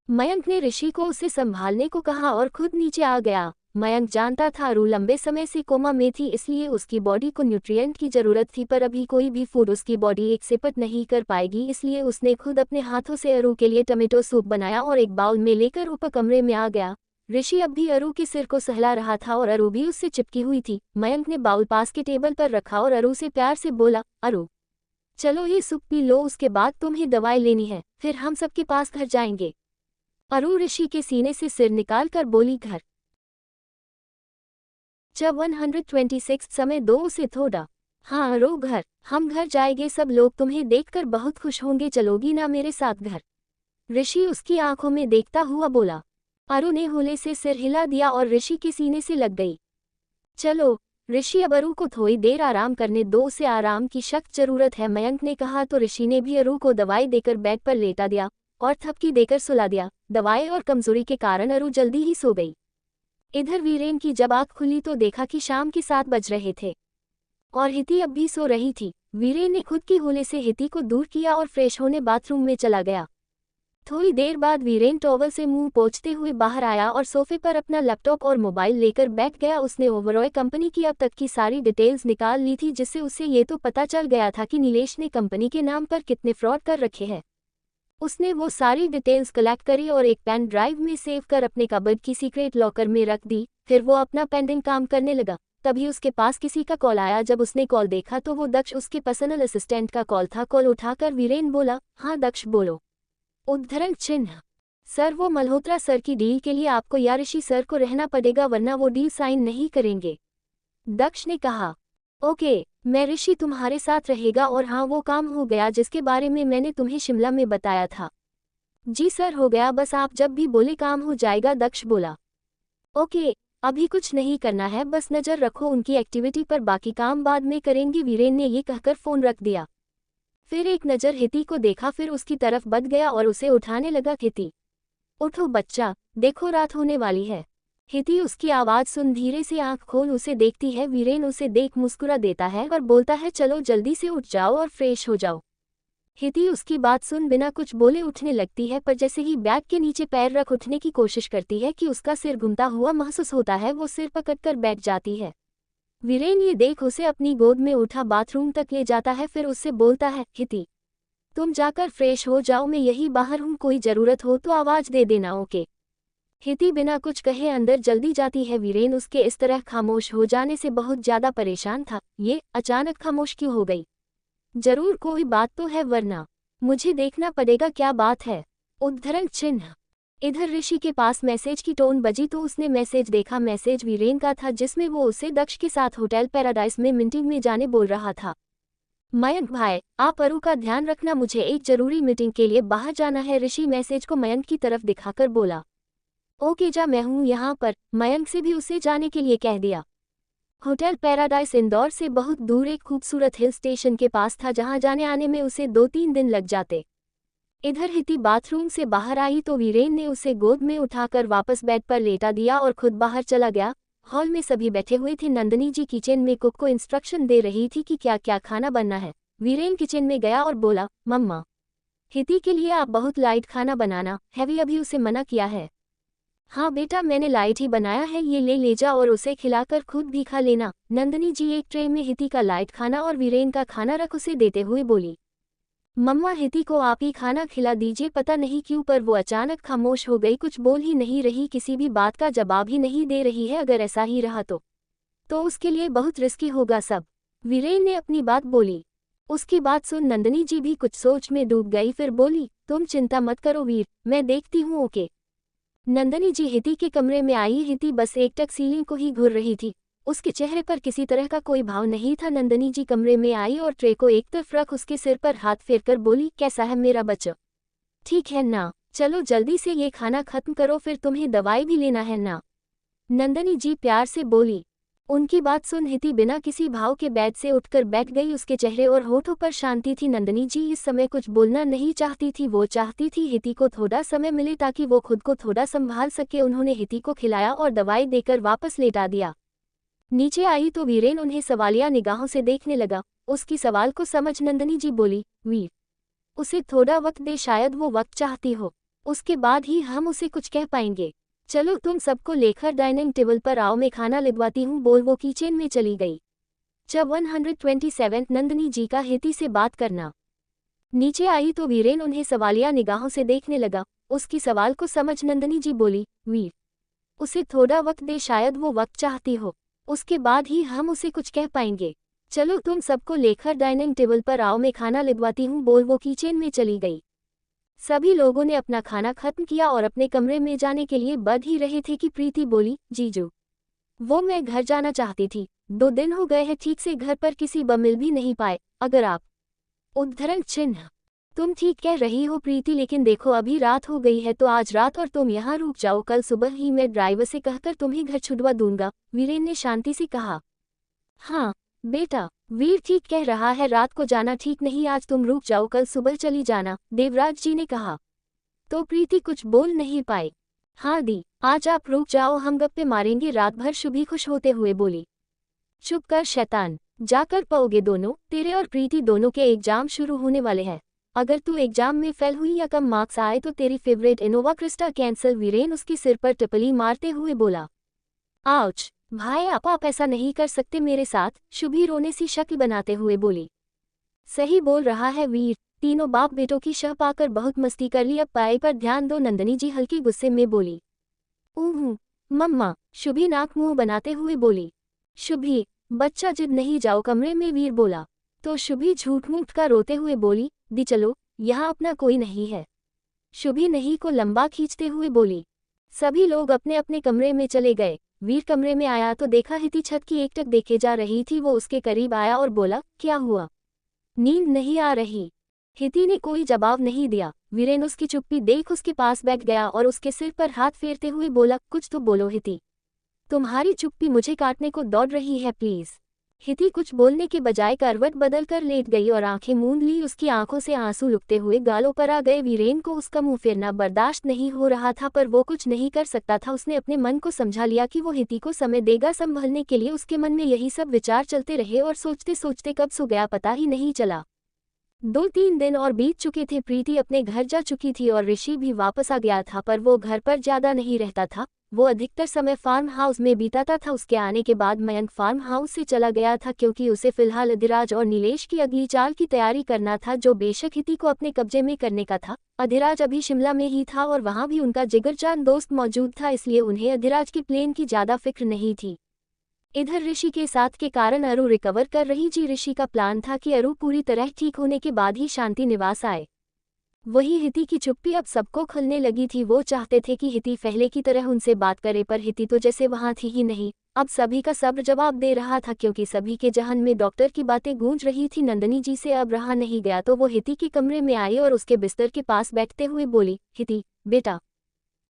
मयंक ने ऋषि को उसे संभालने को कहा और खुद नीचे आ गया। मयंक जानता था अरु लंबे समय से कोमा में थी, इसलिए उसकी बॉडी को न्यूट्रिएंट की जरूरत थी, पर अभी कोई भी फूड उसकी बॉडी एक्सेप्ट नहीं कर पाएगी। इसलिए उसने खुद अपने हाथों से अरु के लिए टमेटो सूप बनाया और एक बाउल में लेकर ऊपर कमरे में आ गया। ऋषि अब भी अरु के सिर को सहला रहा था और अरु भी उससे चिपकी हुई थी। मयंक ने बाउल पास के टेबल पर रखा और अरु से प्यार से बोला, अरु चलो ये सूप पी लो, उसके बाद तुम्हें दवाई लेनी है, फिर हम सबके पास घर जाएंगे। अरु ऋषि के सीने से सिर निकाल कर बोली, घर? जब 126 समय 2 उसे थोड़ा। हाँ अरु, घर, हम घर जाएंगे, सब लोग तुम्हें देखकर बहुत खुश होंगे, चलोगी ना मेरे साथ घर? ऋषि उसकी आंखों में देखता हुआ बोला। अरु ने होले से सिर हिला दिया और ऋषि के सीने से लग गई। चलो ऋषि, अब अरु को थोड़ी देर आराम करने दो, उसे आराम की सख्त जरूरत है, मयंक ने कहा। तो ऋषि ने भी अरु को दवाई देकर बेड पर लेटा दिया और थपकी देकर सुला दिया। दवाई और कमजोरी के कारण अरु जल्दी ही सो गई। इधर वीरेन की जब आँख खुली तो देखा कि शाम के 7 बज रहे थे और हिती अब भी सो रही थी। वीरेन ने खुद की होले से हिती को दूर किया और फ्रेश होने बाथरूम में चला गया। थोड़ी देर बाद वीरेन टॉवल से मुंह पोंछते हुए बाहर आया और सोफे पर अपना लैपटॉप और मोबाइल लेकर बैठ गया। उसने ओबरॉय कंपनी की अब तक की सारी डिटेल्स निकाल ली थी, जिससे उसे ये तो पता चल गया था कि नीलेश ने कंपनी के नाम पर कितने फ्रॉड कर रखे हैं। उसने वो सारी डिटेल्स कलेक्ट करी और एक पेन ड्राइव में सेव कर अपने कबर्ड की सीक्रेट लॉकर में रख दी। फिर वो अपना पेंडिंग काम करने लगा। तभी उसके पास किसी का कॉल आया। जब उसने कॉल देखा तो वो दक्ष, उसके पर्सनल असिस्टेंट का कॉल था। कॉल उठाकर वीरेन बोला, हाँ दक्ष बोलो। उद्धरण चिन्ह, सर वो मल्होत्रा सर की डील के लिए आपको या ऋषि सर को रहना पड़ेगा, वरना वो डील साइन नहीं करेंगे। दक्ष ने कहा, ओके, मैं ऋषि तुम्हारे साथ रहेगा, और हाँ वो काम हो गया जिसके बारे में मैंने तुम्हें शिमला में बताया था। जी सर हो गया, बस आप जब भी बोले काम हो जाएगा। दक्ष बोला, ओके, अभी कुछ नहीं करना है, बस नज़र रखो उनकी एक्टिविटी पर, बाकी काम बाद में करेंगे। वीरेन ने ये कहकर फ़ोन रख दिया। फिर एक नज़र हिती को देखा, फिर उसकी तरफ बढ़ गया और उसे उठाने लगा। हिती उठो बच्चा, देखो रात होने वाली है। हिती उसकी आवाज़ सुन धीरे से आंख खोल उसे देखती है। वीरेन उसे देख मुस्कुरा देता है और बोलता है, चलो जल्दी से उठ जाओ और फ्रेश हो जाओ। हिती उसकी बात सुन बिना कुछ बोले उठने लगती है, पर जैसे ही बैग के नीचे पैर रख उठने की कोशिश करती है कि उसका सिर घूमता हुआ महसूस होता है, वो सिर पकड़कर बैठ जाती है। वीरेन ये देख उसे अपनी गोद में उठा बाथरूम तक ले जाता है। फिर उससे बोलता है, हिती तुम जाकर फ्रेश हो जाओ, मैं यही बाहर हूँ, कोई ज़रूरत हो तो आवाज़ दे देना, ओके। हिती बिना कुछ कहे अंदर जल्दी जाती है। वीरेन उसके इस तरह खामोश हो जाने से बहुत ज़्यादा परेशान था। ये अचानक खामोश क्यों हो गई? जरूर कोई बात तो है, वरना मुझे देखना पड़ेगा क्या बात है। उद्धरण चिन्ह, इधर ऋषि के पास मैसेज की टोन बजी तो उसने मैसेज देखा। मैसेज वीरेन का था जिसमें वो उसे दक्ष के साथ होटल पैराडाइज में मीटिंग में जाने बोल रहा था। मयंक भाई, आप अरु का ध्यान रखना, मुझे एक जरूरी मीटिंग के लिए बाहर जाना है। ऋषि मैसेज को मयंक की तरफ दिखाकर बोला। ओके जा, मैं हूँ यहाँ पर। मयंक से भी उसे जाने के लिए कह दिया। होटल पैराडाइज इंदौर से बहुत दूर एक खूबसूरत हिल स्टेशन के पास था जहाँ जाने आने में उसे 2-3 दिन लग जाते। इधर हिति बाथरूम से बाहर आई तो वीरेन ने उसे गोद में उठाकर वापस बेड पर लेटा दिया और खुद बाहर चला गया। हॉल में सभी बैठे हुए थे। नंदिनी जी किचन में कुक को इंस्ट्रक्शन दे रही थी कि क्या क्या खाना बनना है। वीरेन किचन में गया और बोला, मम्मा, हिति के लिए आप बहुत लाइट खाना बनाना, हैवी अभी उसे मना किया है। हाँ बेटा, मैंने लाइट ही बनाया है, ये ले जा और उसे खिलाकर खुद भी खा लेना। नंदिनी जी एक ट्रे में हिति का लाइट खाना और वीरेन का खाना रख उसे देते हुए बोली। मम्मा, हिति को आप ही खाना खिला दीजिए। पता नहीं क्यों पर वो अचानक खामोश हो गई, कुछ बोल ही नहीं रही, किसी भी बात का जवाब ही नहीं दे रही है। अगर ऐसा ही रहा तो उसके लिए बहुत रिस्की होगा सब। वीरेन ने अपनी बात बोली। उसकी बात सुन नंदिनी जी भी कुछ सोच में डूब गई, फिर बोली, तुम चिंता मत करो वीर, मैं देखती हूँ। ओके। नंदिनी जी हिति के कमरे में आई। हिति बस एकटक सीलिंग को ही घूर रही थी, उसके चेहरे पर किसी तरह का कोई भाव नहीं था। नंदिनी जी कमरे में आई और ट्रे को एक तरफ रख उसके सिर पर हाथ फेरकर बोली, कैसा है मेरा बच्चा? ठीक है ना? चलो जल्दी से ये खाना खत्म करो, फिर तुम्हें दवाई भी लेना है ना? नंदिनी जी प्यार से बोली। उनकी बात सुन हिति बिना किसी भाव के बेड से उठकर बैठ गई। उसके चेहरे और होठों पर शांति थी। नंदिनी जी इस समय कुछ बोलना नहीं चाहती थी, वो चाहती थी हिति को थोड़ा समय मिले ताकि वो खुद को थोड़ा संभाल सके। उन्होंने हिति को खिलाया और दवाई देकर वापस लेटा दिया। नीचे आई तो वीरेन उन्हें सवालिया निगाहों से देखने लगा। उसकी सवाल को समझ नंदिनी जी बोली, वीर, उसे थोड़ा वक्त दे, शायद वो वक्त चाहती हो, उसके बाद ही हम उसे कुछ कह पाएंगे। चलो तुम सबको लेकर डाइनिंग टेबल पर आओ, मैं खाना लिखवाती हूँ, बोल वो किचन में चली गई। जब 127 नंदिनी जी का हिति से बात करना। नीचे आई तो वीरेन उन्हें सवालिया निगाहों से देखने लगा। उसकी सवाल को समझ नंदिनी जी बोली, वीर, उसे थोड़ा वक्त दे, शायद वो वक्त चाहती हो, उसके बाद ही हम उसे कुछ कह पाएंगे। चलो तुम सबको लेकर डाइनिंग टेबल पर आओ, मैं खाना लिखवाती हूँ, बोल वो किचन में चली गई। सभी लोगों ने अपना खाना खत्म किया और अपने कमरे में जाने के लिए बढ़ ही रहे थे कि प्रीति बोली, जीजू, वो मैं घर जाना चाहती थी, 2 दिन हो गए हैं ठीक से घर पर किसी ब मिल भी नहीं पाए। अगर आप उद्धरण चिन्ह तुम ठीक कह रही हो प्रीति, लेकिन देखो अभी रात हो गई है तो आज रात और तुम यहाँ रुक जाओ, कल सुबह ही मैं ड्राइवर से कहकर तुम्हें घर छुड़वा दूंगा। वीरेन ने शांति से कहा। हाँ बेटा, वीर ठीक कह रहा है, रात को जाना ठीक नहीं, आज तुम रुक जाओ, कल सुबह चली जाना, देवराज जी ने कहा। तो प्रीति कुछ बोल नहीं पाई। हाँ दी, आज आप रुक जाओ, हम गप्पे मारेंगे रात भर, शुभी खुश होते हुए बोली। चुप कर शैतान, जाकर पाओगे दोनों, तेरे और प्रीति दोनों के एग्जाम शुरू होने वाले हैं। अगर तू एग्जाम में फेल हुई या कम मार्क्स आए तो तेरी favourite Innova Crysta cancel. Viren उसके सिर पर टिप्पणी मारते हुए बोला। आउच भाई, आप ऐसा नहीं कर सकते मेरे साथ, शुभी रोने सी शक्ल बनाते हुए बोली। सही बोल रहा है वीर, तीनों बाप बेटों की शह पाकर बहुत मस्ती कर ली, अब पढ़ाई पर ध्यान दो। नंदिनी जी हल्की गुस्से में बोली। मम्मा, शुभी नाक मुंह बनाते हुए बोली। शुभी, बच्चा जिद नहीं, जाओ कमरे में, वीर बोला। तो शुभी झूठ मूठ का रोते हुए बोली, दी चलो, यहाँ अपना कोई नहीं है। शुभी नहीं को लंबा खींचते हुए बोली। सभी लोग अपने अपने कमरे में चले गए। वीर कमरे में आया तो देखा हिति छत की एकटक देखे जा रही थी। वो उसके करीब आया और बोला, क्या हुआ, नींद नहीं आ रही? हिति ने कोई जवाब नहीं दिया। वीरेन उसकी चुप्पी देख उसके पास बैठ गया और उसके सिर पर हाथ फेरते हुए बोला, कुछ तो बोलो हिति, तुम्हारी चुप्पी मुझे काटने को दौड़ रही है प्लीज। हिति कुछ बोलने के बजाय करवट बदलकर लेट गई और आंखें मूंद ली। उसकी आंखों से आंसू लुकते हुए गालों पर आ गए। वीरेन को उसका मुंह फेरना बर्दाश्त नहीं हो रहा था पर वो कुछ नहीं कर सकता था। उसने अपने मन को समझा लिया कि वो हिति को समय देगा संभलने के लिए। उसके मन में यही सब विचार चलते रहे और सोचते सोचते कब सो गया पता ही नहीं चला। 2-3 दिन और बीत चुके थे। प्रीति अपने घर जा चुकी थी और ऋषि भी वापस आ गया था, पर वो घर पर ज्यादा नहीं रहता था। वो अधिकतर समय फार्म हाउस में बिताता था। उसके आने के बाद मयंक फार्म हाउस से चला गया था क्योंकि उसे फिलहाल अधिराज और नीलेश की अगली चाल की तैयारी करना था, जो बेशक हिति को अपने कब्जे में करने का था। अधिराज अभी शिमला में ही था और वहां भी उनका जिगरजान दोस्त मौजूद था, इसलिए उन्हें अधिराज के प्लेन की ज्यादा फिक्र नहीं थी। इधर ऋषि के साथ के कारण अरु रिकवर कर रही थी। ऋषि का प्लान था कि अरु पूरी तरह ठीक होने के बाद ही शांति निवास आए। वही हिती की चुप्पी अब सबको खुलने लगी थी। वो चाहते थे कि हिती पहले की तरह उनसे बात करे, पर हिती तो जैसे वहां थी ही नहीं। अब सभी का सब्र जवाब दे रहा था, क्योंकि सभी के जहन में डॉक्टर की बातें गूंज रही थी। नंदनी जी से अब रहा नहीं गया तो वो हिती के कमरे में आई और उसके बिस्तर के पास बैठते हुए बोली, हिती बेटा,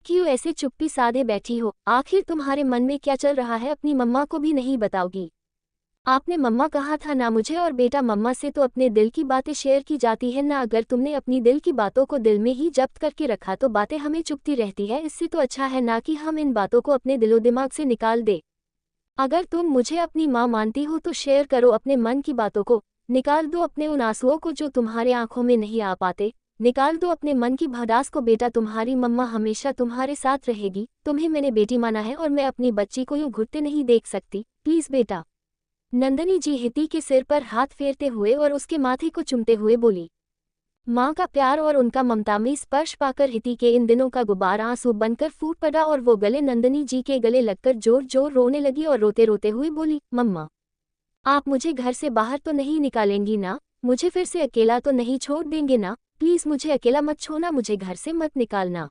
क्यों ऐसे चुप्पी साधे बैठी हो? आखिर तुम्हारे मन में क्या चल रहा है? अपनी मम्मा को भी नहीं बताओगी? आपने मम्मा कहा था ना मुझे, और बेटा मम्मा से तो अपने दिल की बातें शेयर की जाती है ना। अगर तुमने अपनी दिल की बातों को दिल में ही जब्त करके रखा तो बातें हमें चुभती रहती है। इससे तो अच्छा है ना कि हम इन बातों को अपने दिलो दिमाग से निकाल दे। अगर तुम मुझे अपनी माँ मानती हो तो शेयर करो अपने मन की बातों को। निकाल दो अपने उन आंसुओं को जो तुम्हारे आंखों में नहीं आ पाते। निकाल दो अपने मन की भड़ास को। बेटा, तुम्हारी मम्मा हमेशा तुम्हारे साथ रहेगी। तुम्हें मैंने बेटी माना है और मैं अपनी बच्ची को यूं घुटते नहीं देख सकती। प्लीज बेटा। नंदनी जी हिती के सिर पर हाथ फेरते हुए और उसके माथे को चूमते हुए बोली। माँ का प्यार और उनका ममता में स्पर्श पाकर हिती के इन दिनों का गुब्बारा आंसू बनकर फूट पड़ा और वो गले नंदनी जी के गले लगकर जोर जोर रोने लगी और रोते रोते हुए बोली, मम्मा, आप मुझे घर से बाहर तो नहीं निकालेंगी ना? मुझे फिर से अकेला तो नहीं छोड़ देंगे ना? प्लीज मुझे अकेला मत छोड़ना, मुझे घर से मत निकालना।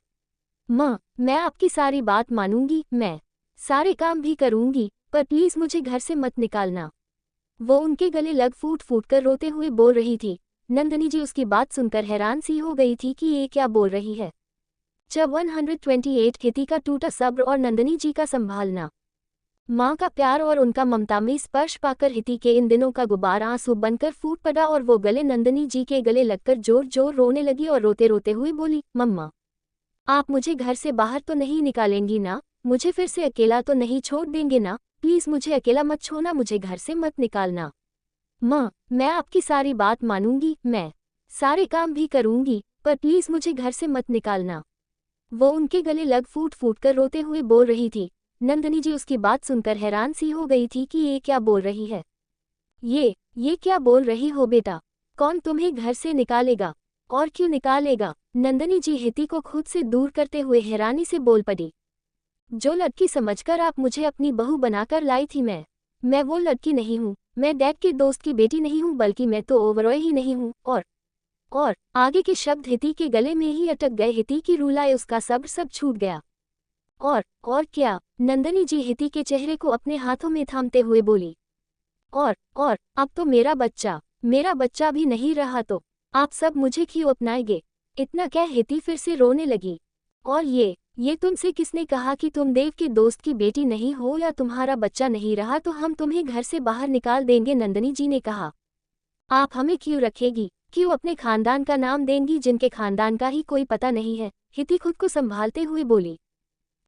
माँ, मैं आपकी सारी बात मानूंगी, मैं सारे काम भी करूंगी, पर प्लीज मुझे घर से मत निकालना। वो उनके गले लग फूट फूट कर रोते हुए बोल रही थी। नंदनी जी उसकी बात सुनकर हैरान सी हो गई थी कि ये क्या बोल रही है। जब 128 हिती का टूटा सब्र और नंदनी जी का संभालना। माँ का प्यार और उनका ममता में स्पर्श पाकर हिती के इन दिनों का गुब्बारा आंसू बनकर फूट पड़ा और वो गले नंदनी जी के गले लगकर जोर जोर रोने लगी और रोते रोते हुए बोली, मम्मा, आप मुझे घर से बाहर तो नहीं निकालेंगी ना? मुझे फिर से अकेला तो नहीं छोड़ देंगे ना? प्लीज मुझे अकेला मत छोड़ना, मुझे घर से मत निकालना। माँ, मैं आपकी सारी बात मानूंगी, मैं सारे काम भी करूंगी, पर प्लीज मुझे घर से मत निकालना। वो उनके गले लग फूट फूट कर रोते हुए बोल रही थी। नंदनी जी उसकी बात सुनकर हैरान सी हो गई थी कि ये क्या बोल रही है। ये क्या बोल रही हो बेटा? कौन तुम्हें घर से निकालेगा? और क्यों निकालेगा? नंदनी जी हिती को खुद से दूर करते हुए हैरानी से बोल पड़ी। जो लड़की समझकर आप मुझे अपनी बहू बनाकर लाई थी, मैं वो लड़की नहीं हूँ। मैं डैड के दोस्त की बेटी नहीं हूँ, बल्कि मैं तो ओवरॉय ही नहीं हूँ। और आगे के शब्द हिती के गले में ही अटक गए। हिती की रूलाए, उसका सब्र सब छूट गया। और क्या? नंदनी जी हिती के चेहरे को अपने हाथों में थामते हुए बोली। और अब तो मेरा बच्चा भी नहीं रहा, तो आप सब मुझे क्यों अपनाएंगे? इतना कह हिती फिर से रोने लगी। और ये तुमसे किसने कहा कि तुम देव के दोस्त की बेटी नहीं हो या तुम्हारा बच्चा नहीं रहा तो हम तुम्हें घर से बाहर निकाल देंगे? नंदनी जी ने कहा। आप हमें क्यों रखेगी? क्यों अपने खानदान का नाम देंगी जिनके खानदान का ही कोई पता नहीं है? हिती खुद को संभालते हुए बोली।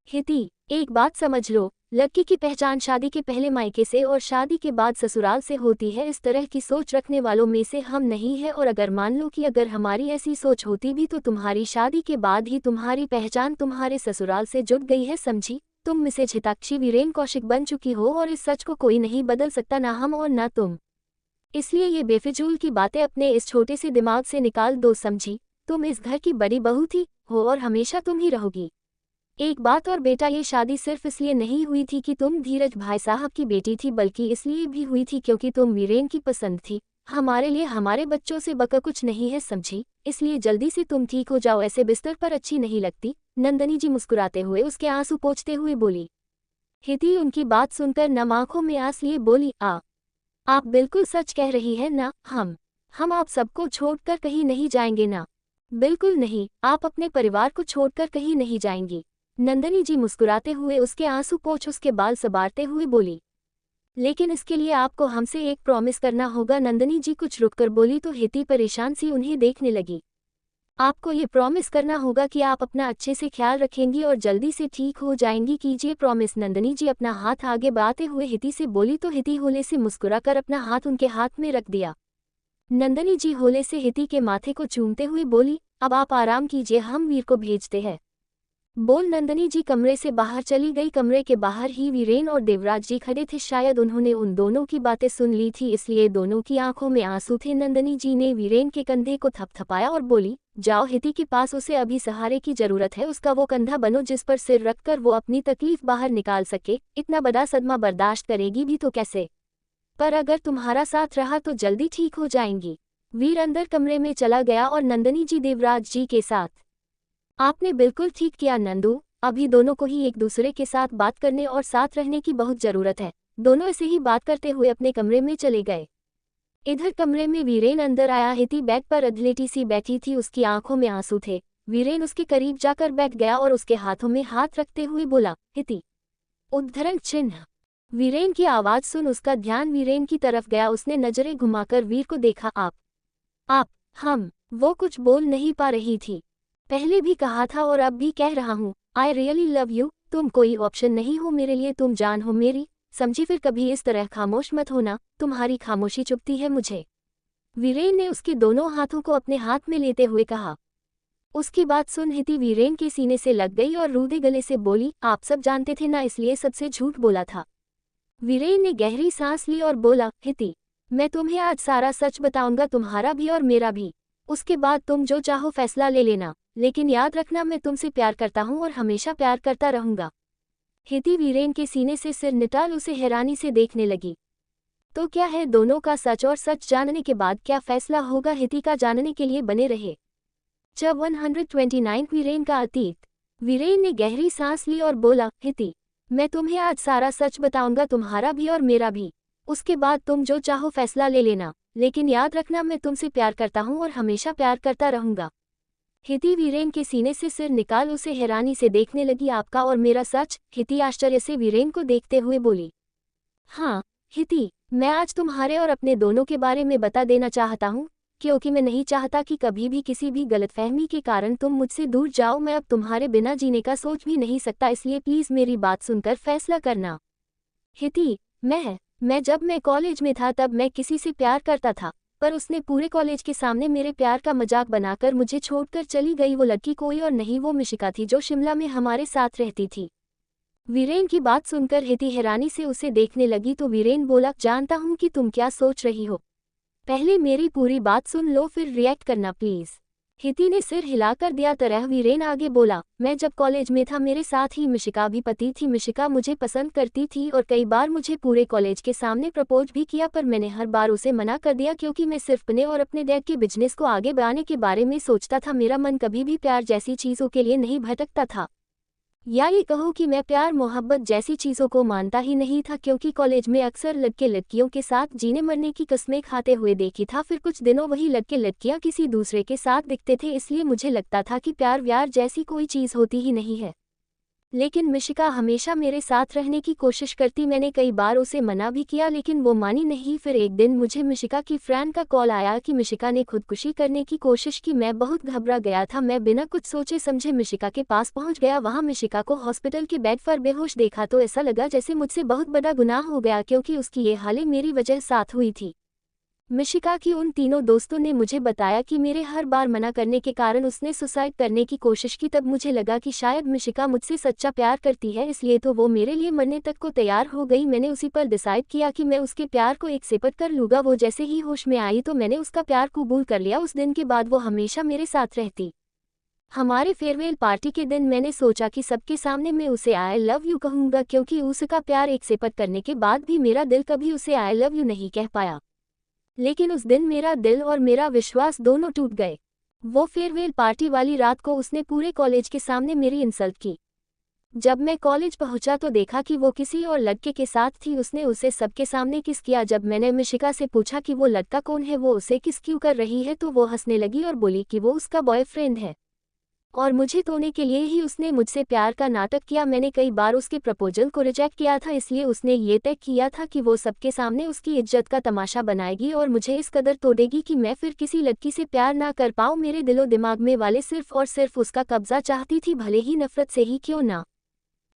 हिती, एक बात समझ लो, लड़की की पहचान शादी के पहले मायके से और शादी के बाद ससुराल से होती है। इस तरह की सोच रखने वालों में से हम नहीं है। और अगर मान लो कि अगर हमारी ऐसी सोच होती भी तो तुम्हारी शादी के बाद ही तुम्हारी पहचान तुम्हारे ससुराल से जुड़ गई है, समझी? तुम मिसेज हिताक्षी वीरेन कौशिक बन चुकी हो और इस सच को कोई नहीं बदल सकता, ना हम और ना तुम। इसलिए ये बेफिजूल की बातें अपने इस छोटे से दिमाग से निकाल दो, समझी? तुम इस घर की बड़ी बहू थी हो और हमेशा तुम ही रहोगी। एक बात और बेटा, ये शादी सिर्फ इसलिए नहीं हुई थी कि तुम धीरज भाई साहब की बेटी थी, बल्कि इसलिए भी हुई थी क्योंकि तुम वीरेन की पसंद थी। हमारे लिए हमारे बच्चों से बका कुछ नहीं है, समझी? इसलिए जल्दी से तुम ठीक हो जाओ, ऐसे बिस्तर पर अच्छी नहीं लगती। नंदनी जी मुस्कुराते हुए उसके आंसू पोंछते हुए बोली। हिती उनकी बात सुनकर नम आंखों में आंस लिए बोली, आप बिल्कुल सच कह रही है ना? हम आप सबको छोड़कर कहीं नहीं जाएंगे ना? बिल्कुल नहीं, आप अपने परिवार को छोड़कर कहीं नहीं जाएंगी। नंदनी जी मुस्कुराते हुए उसके आंसू पोंछ उसके बाल संवारते हुए बोली। लेकिन इसके लिए आपको हमसे एक प्रॉमिस करना होगा। नंदनी जी कुछ रुककर बोली तो हिती परेशान सी उन्हें देखने लगी। आपको ये प्रॉमिस करना होगा कि आप अपना अच्छे से ख्याल रखेंगी और जल्दी से ठीक हो जाएंगी। कीजिए प्रॉमिस। नंदनी जी अपना हाथ आगे बढ़ाते हुए हिती से बोली तो हिती होले से मुस्कुराकर अपना हाथ उनके हाथ में रख दिया। नंदनी जी होले से हिती के माथे को चूमते हुए बोली, अब आप आराम कीजिए, हम वीर को भेजते हैं। बोल नंदनी जी कमरे से बाहर चली गई। कमरे के बाहर ही वीरेन और देवराज जी खड़े थे। शायद उन्होंने उन दोनों की बातें सुन ली थी, इसलिए दोनों की आंखों में आंसू थे। नंदनी जी ने वीरेन के कंधे को थपथपाया और बोली, जाओ हिती के पास, उसे अभी सहारे की जरूरत है। उसका वो कंधा बनो जिस पर सिर रखकर वो अपनी तकलीफ बाहर निकाल सके। इतना बड़ा सदमा बर्दाश्त करेगी भी तो कैसे? पर अगर तुम्हारा साथ रहा तो जल्दी ठीक हो जाएंगी। वीर अंदर कमरे में चला गया और नंदिनी जी देवराज जी के साथ। आपने बिल्कुल ठीक किया नंदू, अभी दोनों को ही एक दूसरे के साथ बात करने और साथ रहने की बहुत जरूरत है। दोनों ऐसे ही बात करते हुए अपने कमरे में चले गए। इधर कमरे में वीरेन अंदर आया। हिति बेड पर अधलेटी सी बैठी थी, उसकी आंखों में आंसू थे। वीरेन उसके करीब जाकर बैठ गया और उसके हाथों में हाथ रखते हुए बोला, हिति। उद्धरण चिन्ह। वीरेन की आवाज सुन उसका ध्यान वीरेन की तरफ गया। उसने नजरें घुमाकर वीर को देखा। आप, हम। वो कुछ बोल नहीं पा रही थी। पहले भी कहा था और अब भी कह रहा हूँ, आई रियली लव यू। तुम कोई ऑप्शन नहीं हो मेरे लिए, तुम जान हो मेरी, समझी। फिर कभी इस तरह खामोश मत होना, तुम्हारी खामोशी चुभती है मुझे। वीरेन ने उसके दोनों हाथों को अपने हाथ में लेते हुए कहा। उसकी बात सुन हिति वीरेन के सीने से लग गई और रूधे गले से बोली, आप सब जानते थे ना, इसलिए सबसे झूठ बोला था। वीरेन ने गहरी सांस ली और बोला, हिति, मैं तुम्हें आज सारा सच बताऊंगा, तुम्हारा भी और मेरा भी। उसके बाद तुम जो चाहो फैसला ले लेना, लेकिन याद रखना मैं तुमसे प्यार करता हूँ और हमेशा प्यार करता रहूंगा। हिति वीरेन के सीने से सिर निकाल उसे हैरानी से देखने लगी। तो क्या है दोनों का सच, और सच जानने के बाद क्या फैसला होगा, हिति का जानने के लिए बने रहे। जब 129 वीरेन का अतीत। वीरेन ने गहरी सांस ली और बोला, हिति, मैं तुम्हें आज सारा सच बताऊंगा, तुम्हारा भी और मेरा भी। उसके बाद तुम जो चाहो फैसला ले लेना, लेकिन याद रखना मैं तुमसे प्यार करता हूँ और हमेशा प्यार करता रहूंगा। हिति वीरेन के सीने से सिर निकाल उसे हैरानी से देखने लगी। आपका और मेरा सच? हिति आश्चर्य से वीरेन को देखते हुए बोली। हाँ हिति, मैं आज तुम्हारे और अपने दोनों के बारे में बता देना चाहता हूँ, क्योंकि मैं नहीं चाहता कि कभी भी किसी भी गलतफहमी के कारण तुम मुझसे दूर जाओ। मैं अब तुम्हारे बिना जीने का सोच भी नहीं सकता, इसलिए प्लीज मेरी बात सुनकर फैसला करना। हिति, जब मैं कॉलेज में था तब मैं किसी से प्यार करता था, पर उसने पूरे कॉलेज के सामने मेरे प्यार का मजाक बनाकर मुझे छोड़कर चली गई। वो लड़की कोई और नहीं, वो मिशिका थी जो शिमला में हमारे साथ रहती थी। वीरेन की बात सुनकर हिति हैरानी से उसे देखने लगी तो वीरेन बोला, जानता हूँ कि तुम क्या सोच रही हो, पहले मेरी पूरी बात सुन लो फिर रिएक्ट करना प्लीज। हिति ने सिर हिलाकर दिया तरह वीरेन आगे बोला, मैं जब कॉलेज में था मेरे साथ ही मिशिका भी पति थी। मिशिका मुझे पसंद करती थी और कई बार मुझे पूरे कॉलेज के सामने प्रपोज भी किया, पर मैंने हर बार उसे मना कर दिया क्योंकि मैं सिर्फ अपने और अपने डैड के बिजनेस को आगे बढ़ाने के बारे में सोचता था। मेरा मन कभी भी प्यार जैसी चीज़ों के लिए नहीं भटकता था, या ये कहो कि मैं प्यार मोहब्बत जैसी चीज़ों को मानता ही नहीं था, क्योंकि कॉलेज में अक्सर लड़के लड़कियों के साथ जीने मरने की कस्में खाते हुए देखी था। फिर कुछ दिनों वही लड़के लड़कियां किसी दूसरे के साथ दिखते थे, इसलिए मुझे लगता था कि प्यार व्यार जैसी कोई चीज़ होती ही नहीं है। लेकिन मिशिका हमेशा मेरे साथ रहने की कोशिश करती। मैंने कई बार उसे मना भी किया लेकिन वो मानी नहीं। फिर एक दिन मुझे मिशिका की फ्रेंड का कॉल आया कि मिशिका ने खुदकुशी करने की कोशिश की। मैं बहुत घबरा गया था। मैं बिना कुछ सोचे समझे मिशिका के पास पहुंच गया। वहां मिशिका को हॉस्पिटल के बेड पर बेहोश देखा तो ऐसा लगा जैसे मुझसे बहुत बड़ा गुनाह हो गया, क्योंकि उसकी ये हालत मेरी वजह साथ हुई थी। मिशिका की उन तीनों दोस्तों ने मुझे बताया कि मेरे हर बार मना करने के कारण उसने सुसाइड करने की कोशिश की। तब मुझे लगा कि शायद मिशिका मुझसे सच्चा प्यार करती है, इसलिए तो वो मेरे लिए मरने तक को तैयार हो गई। मैंने उसी पर डिसाइड किया कि मैं उसके प्यार को एक सिपट कर लूँगा। वो जैसे ही होश में आई तो मैंने उसका प्यार कबूल कर लिया। उस दिन के बाद वो हमेशा मेरे साथ रहती। हमारे फेयरवेल पार्टी के दिन मैंने सोचा कि सबके सामने मैं उसे आई लव यू कहूँगा, क्योंकि उसका प्यार एक सिपट करने के बाद भी मेरा दिल कभी उसे आई लव यू नहीं कह पाया। लेकिन उस दिन मेरा दिल और मेरा विश्वास दोनों टूट गए। वो फेयरवेल पार्टी वाली रात को उसने पूरे कॉलेज के सामने मेरी इंसल्ट की। जब मैं कॉलेज पहुंचा तो देखा कि वो किसी और लड़के के साथ थी। उसने उसे सबके सामने किस किया। जब मैंने मिशिका से पूछा कि वो लड़का कौन है, वो उसे किस क्यों कर रही है, तो वो हंसने लगी और बोली कि वो उसका बॉयफ्रेंड है और मुझे तोड़ने के लिए ही उसने मुझसे प्यार का नाटक किया। मैंने कई बार उसके प्रपोजल को रिजेक्ट किया था, इसलिए उसने ये तय किया था कि वो सबके सामने उसकी इज्जत का तमाशा बनाएगी और मुझे इस कदर तोड़ेगी कि मैं फिर किसी लड़की से प्यार ना कर पाऊँ। मेरे दिलो दिमाग में वाले सिर्फ और सिर्फ उसका कब्जा चाहती थी, भले ही नफरत से ही क्यों ना।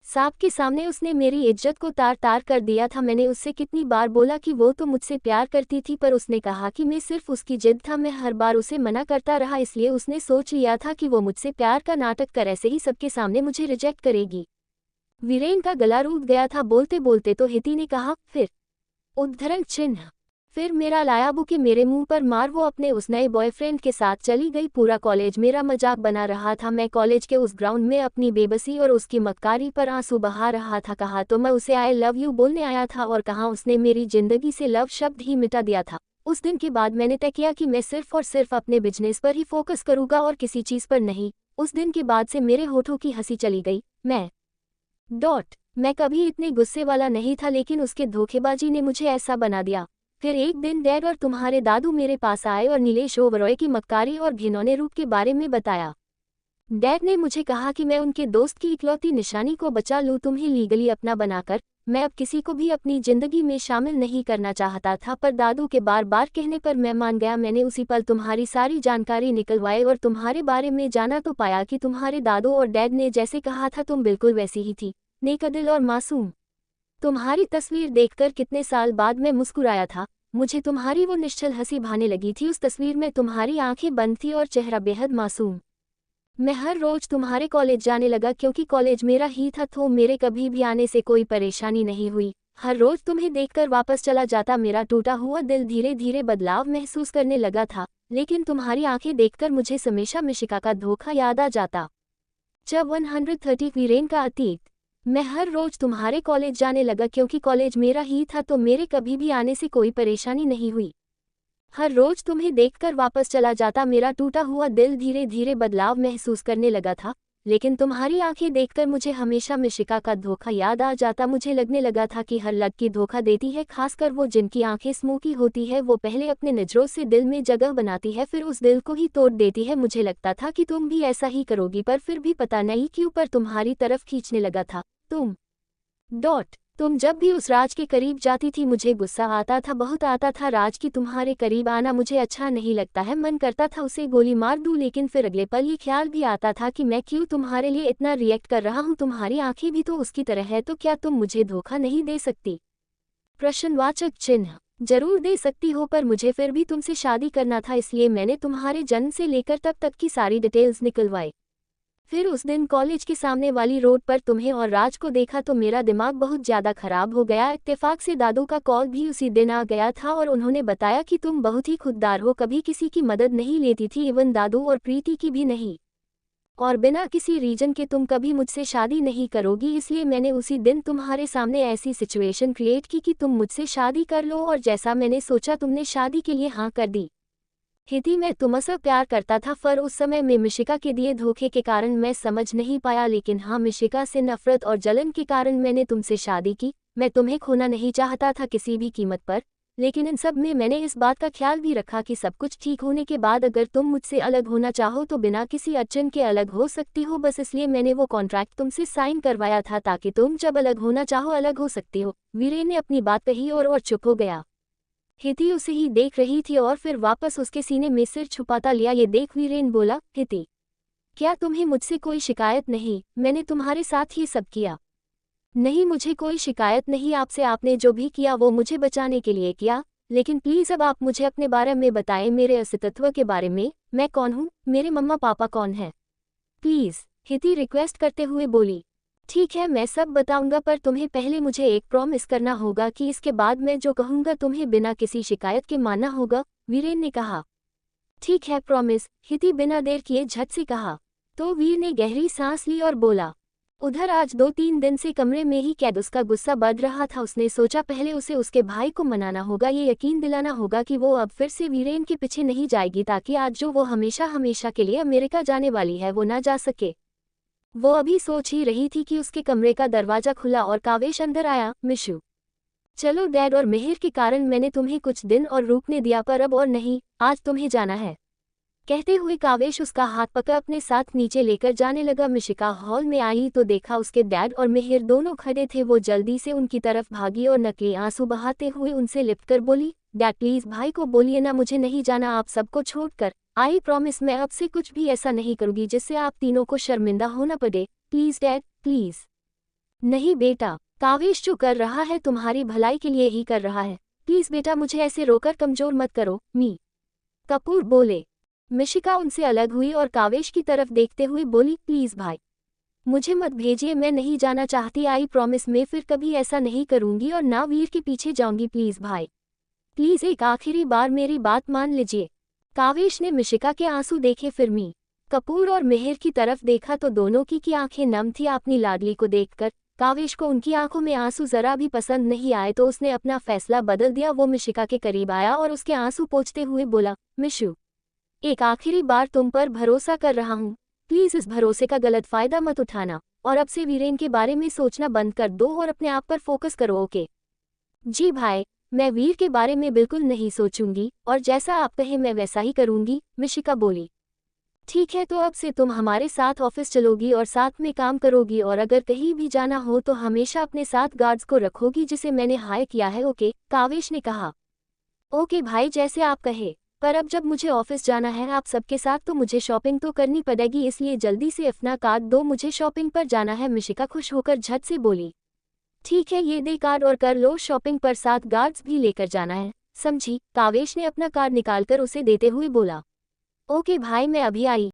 साहब के सामने उसने मेरी इज्जत को तार तार कर दिया था। मैंने उससे कितनी बार बोला कि वो तो मुझसे प्यार करती थी, पर उसने कहा कि मैं सिर्फ उसकी जिद था। मैं हर बार उसे मना करता रहा, इसलिए उसने सोच लिया था कि वो मुझसे प्यार का नाटक कर ऐसे ही सबके सामने मुझे रिजेक्ट करेगी। वीरेन का गला रूठ गया था। बोलते बोलते तो हिति ने कहा, फिर उद्धरण चिन्ह फिर मेरा लाया बुके मेरे मुंह पर मार। वो अपने उस नए बॉयफ्रेंड के साथ चली गई। पूरा कॉलेज मेरा मजाक बना रहा था। मैं कॉलेज के उस ग्राउंड में अपनी बेबसी और उसकी मक्कारी पर आंसू बहा रहा था। कहा तो मैं उसे आई लव यू बोलने आया था और कहा उसने मेरी जिंदगी से लव शब्द ही मिटा दिया था। उस दिन के बाद मैंने तय किया कि मैं सिर्फ और सिर्फ अपने बिजनेस पर ही फोकस करूंगा और किसी चीज़ पर नहीं। उस दिन के बाद से मेरे होठों की हंसी चली गई। मैं कभी इतने गुस्से वाला नहीं था, लेकिन उसके धोखेबाजी ने मुझे ऐसा बना दिया। फिर एक दिन डैड और तुम्हारे दादू मेरे पास आए और नीलेश ओबरॉय की मक्कारी और घिनौने रूप के बारे में बताया। डैड ने मुझे कहा कि मैं उनके दोस्त की इकलौती निशानी को बचा लूं, तुम्हें लीगली अपना बनाकर। मैं अब किसी को भी अपनी जिंदगी में शामिल नहीं करना चाहता था, पर दादू के बार बार कहने पर मैं मान गया। मैंने उसी पल तुम्हारी सारी जानकारी निकलवाई और तुम्हारे बारे में जाना तो पाया कि तुम्हारे दादू और डैड ने जैसे कहा था तुम बिल्कुल वैसी ही थी, नेकदिल और मासूम। तुम्हारी तस्वीर देखकर कितने साल बाद मैं मुस्कुराया था। मुझे तुम्हारी वो निश्चल हंसी भाने लगी थी। उस तस्वीर में तुम्हारी आंखें बंद थी और चेहरा बेहद मासूम। मैं हर रोज तुम्हारे कॉलेज जाने लगा क्योंकि कॉलेज मेरा ही था, तो मेरे कभी भी आने से कोई परेशानी नहीं हुई। हर रोज तुम्हें देखकर वापस चला जाता। मेरा टूटा हुआ दिल धीरे धीरे बदलाव महसूस करने लगा था, लेकिन तुम्हारी आंखें देखकर मुझे हमेशा मिशिका का धोखा याद आ जाता। जब 130 वीरेन का अतीत। मैं हर रोज तुम्हारे कॉलेज जाने लगा क्योंकि कॉलेज मेरा ही था, तो मेरे कभी भी आने से कोई परेशानी नहीं हुई। हर रोज तुम्हें देखकर वापस चला जाता। मेरा टूटा हुआ दिल धीरे धीरे बदलाव महसूस करने लगा था, लेकिन तुम्हारी आंखें देखकर मुझे हमेशा मिशिका का धोखा याद आ जाता। मुझे लगने लगा था कि हर लड़की धोखा देती है, खासकर वो जिनकी आंखें स्मोकी होती है। वो पहले अपने नजरों से दिल में जगह बनाती है, फिर उस दिल को ही तोड़ देती है। मुझे लगता था कि तुम भी ऐसा ही करोगी, पर फिर भी पता नहीं क्यों पर तुम्हारी तरफ खींचने लगा था। तुम जब भी उस राज के करीब जाती थी मुझे गुस्सा आता था, बहुत आता था। राज की तुम्हारे करीब आना मुझे अच्छा नहीं लगता है। मन करता था उसे गोली मार दूं, लेकिन फिर अगले पल ये ख्याल भी आता था कि मैं क्यों तुम्हारे लिए इतना रिएक्ट कर रहा हूं। तुम्हारी आंखें भी तो उसकी तरह है, तो क्या तुम मुझे धोखा नहीं दे सकती? प्रश्नवाचक चिन्ह। जरूर दे सकती हो, पर मुझे फिर भी तुमसे शादी करना था, इसलिए मैंने तुम्हारे जन्म से लेकर तब तक की सारी डिटेल्स निकलवाई। फिर उस दिन कॉलेज के सामने वाली रोड पर तुम्हें और राज को देखा तो मेरा दिमाग बहुत ज़्यादा खराब हो गया। इत्तेफाक से दादू का कॉल भी उसी दिन आ गया था और उन्होंने बताया कि तुम बहुत ही खुददार हो, कभी किसी की मदद नहीं लेती थी, इवन दादू और प्रीति की भी नहीं, और बिना किसी रीजन के तुम कभी मुझसे शादी नहीं करोगी। इसलिए मैंने उसी दिन तुम्हारे सामने ऐसी सिचुएशन क्रिएट की कि तुम मुझसे शादी कर लो, और जैसा मैंने सोचा तुमने शादी के लिए हाँ कर दी। हिति, मैं तुमसे प्यार करता था, पर उस समय में मिशिका के दिए धोखे के कारण मैं समझ नहीं पाया, लेकिन हाँ, मिशिका से नफरत और जलन के कारण मैंने तुमसे शादी की। मैं तुम्हें खोना नहीं चाहता था किसी भी कीमत पर, लेकिन इन सब में मैंने इस बात का ख्याल भी रखा कि सब कुछ ठीक होने के बाद अगर तुम मुझसे अलग होना चाहो तो बिना किसी अड़चन के अलग हो सकती हो। बस इसलिए मैंने वो कॉन्ट्रैक्ट तुमसे साइन करवाया था, ताकि तुम जब अलग होना चाहो अलग हो सकती हो। वीरेन ने अपनी बात कही और चुप हो गया। हिति उसे ही देख रही थी और फिर वापस उसके सीने में सिर छुपाता लिया। ये देख वीरेन बोला, हिति, क्या तुम्हें मुझसे कोई शिकायत नहीं? मैंने तुम्हारे साथ ही सब किया। नहीं, मुझे कोई शिकायत नहीं आपसे। आपने जो भी किया वो मुझे बचाने के लिए किया, लेकिन प्लीज अब आप मुझे अपने बारे में बताएं, मेरे अस्तित्व के बारे में। मैं कौन हूँ, मेरे मम्मा पापा कौन है? प्लीज, हिति रिक्वेस्ट करते हुए बोली। ठीक है, मैं सब बताऊंगा, पर तुम्हें पहले मुझे एक प्रॉमिस करना होगा कि इसके बाद मैं जो कहूंगा तुम्हें बिना किसी शिकायत के मानना होगा, वीरेन ने कहा। ठीक है, प्रॉमिस, हिति बिना देर किए झट से कहा। तो वीर ने गहरी सांस ली और बोला। उधर आज 2-3 दिन से कमरे में ही कैद उसका गुस्सा बढ़ रहा था। उसने सोचा पहले उसे उसके भाई को मनाना होगा, ये यकीन दिलाना होगा कि वो अब फिर से वीरेन के पीछे नहीं जाएगी, ताकि आज जो वो हमेशा हमेशा के लिए अमेरिका जाने वाली है वो ना जा सके। वो अभी सोच ही रही थी कि उसके कमरे का दरवाजा खुला और कावेश अंदर आया। मिशु, चलो, डैड और मेहर के कारण मैंने तुम्हें कुछ दिन और रुकने दिया, पर अब और नहीं, आज तुम्हें जाना है। कहते हुए कावेश उसका हाथ पकड़ अपने साथ नीचे लेकर जाने लगा। मिशिका हॉल में आई तो देखा उसके डैड और मेहर दोनों खड़े थे। वो जल्दी से उनकी तरफ भागी और नकली आंसू बहाते हुए उनसे लिपटकर बोली, डैड प्लीज भाई को बोलिए ना, मुझे नहीं जाना आप सबको छोड़कर। आई प्रॉमिस मैं अब से कुछ भी ऐसा नहीं करूंगी जिससे आप तीनों को शर्मिंदा होना पड़े। Please dad, please. नहीं बेटा, कावेश जो कर रहा है तुम्हारी भलाई के लिए ही कर रहा है। प्लीज बेटा, मुझे ऐसे रोकर कमजोर मत करो। मी कपूर बोले। मिशिका उनसे अलग हुई और कावेश की तरफ देखते हुए बोली, प्लीज भाई, मुझे मत भेजिए, मैं नहीं जाना चाहती। आई प्रॉमिस मैं फिर कभी ऐसा नहीं करूंगी और ना वीर के पीछे जाऊंगी। प्लीज भाई, प्लीज एक आखिरी बार मेरी बात मान लीजिए। कावेश ने मिशिका के आंसू देखे, फिर मी कपूर और मेहर की तरफ देखा तो दोनों की आंखें नम थी। अपनी लाडली को देखकर कावेश को उनकी आंखों में आंसू जरा भी पसंद नहीं आए तो उसने अपना फैसला बदल दिया। वो मिशिका के करीब आया और उसके आंसू पोंछते हुए बोला, मिशु, एक आखिरी बार तुम पर भरोसा कर रहा हूँ, प्लीज इस भरोसे का गलत फायदा मत उठाना और अब से वीरेन के बारे में सोचना बंद कर दो और अपने आप पर फोकस करो। ओके? जी भाई, मैं वीर के बारे में बिल्कुल नहीं सोचूंगी और जैसा आप कहें मैं वैसा ही करूंगी, मिशिका बोली। ठीक है, तो अब से तुम हमारे साथ ऑफिस चलोगी और साथ में काम करोगी और अगर कहीं भी जाना हो तो हमेशा अपने साथ गार्ड्स को रखोगी जिसे मैंने हायर किया है। ओके? कावेश ने कहा। ओके भाई, जैसे आप कहे, पर अब जब मुझे ऑफिस जाना है आप सबके साथ तो मुझे शॉपिंग तो करनी पड़ेगी, इसलिए जल्दी से अपना कार्ड दो, मुझे शॉपिंग पर जाना है। मिशिका खुश होकर झट से बोली। ठीक है, ये दे कार्ड और कर लो शॉपिंग, पर साथ गार्ड्स भी लेकर जाना है, समझी? कावेश ने अपना कार्ड निकालकर उसे देते हुए बोला। ओके भाई, मैं अभी आई।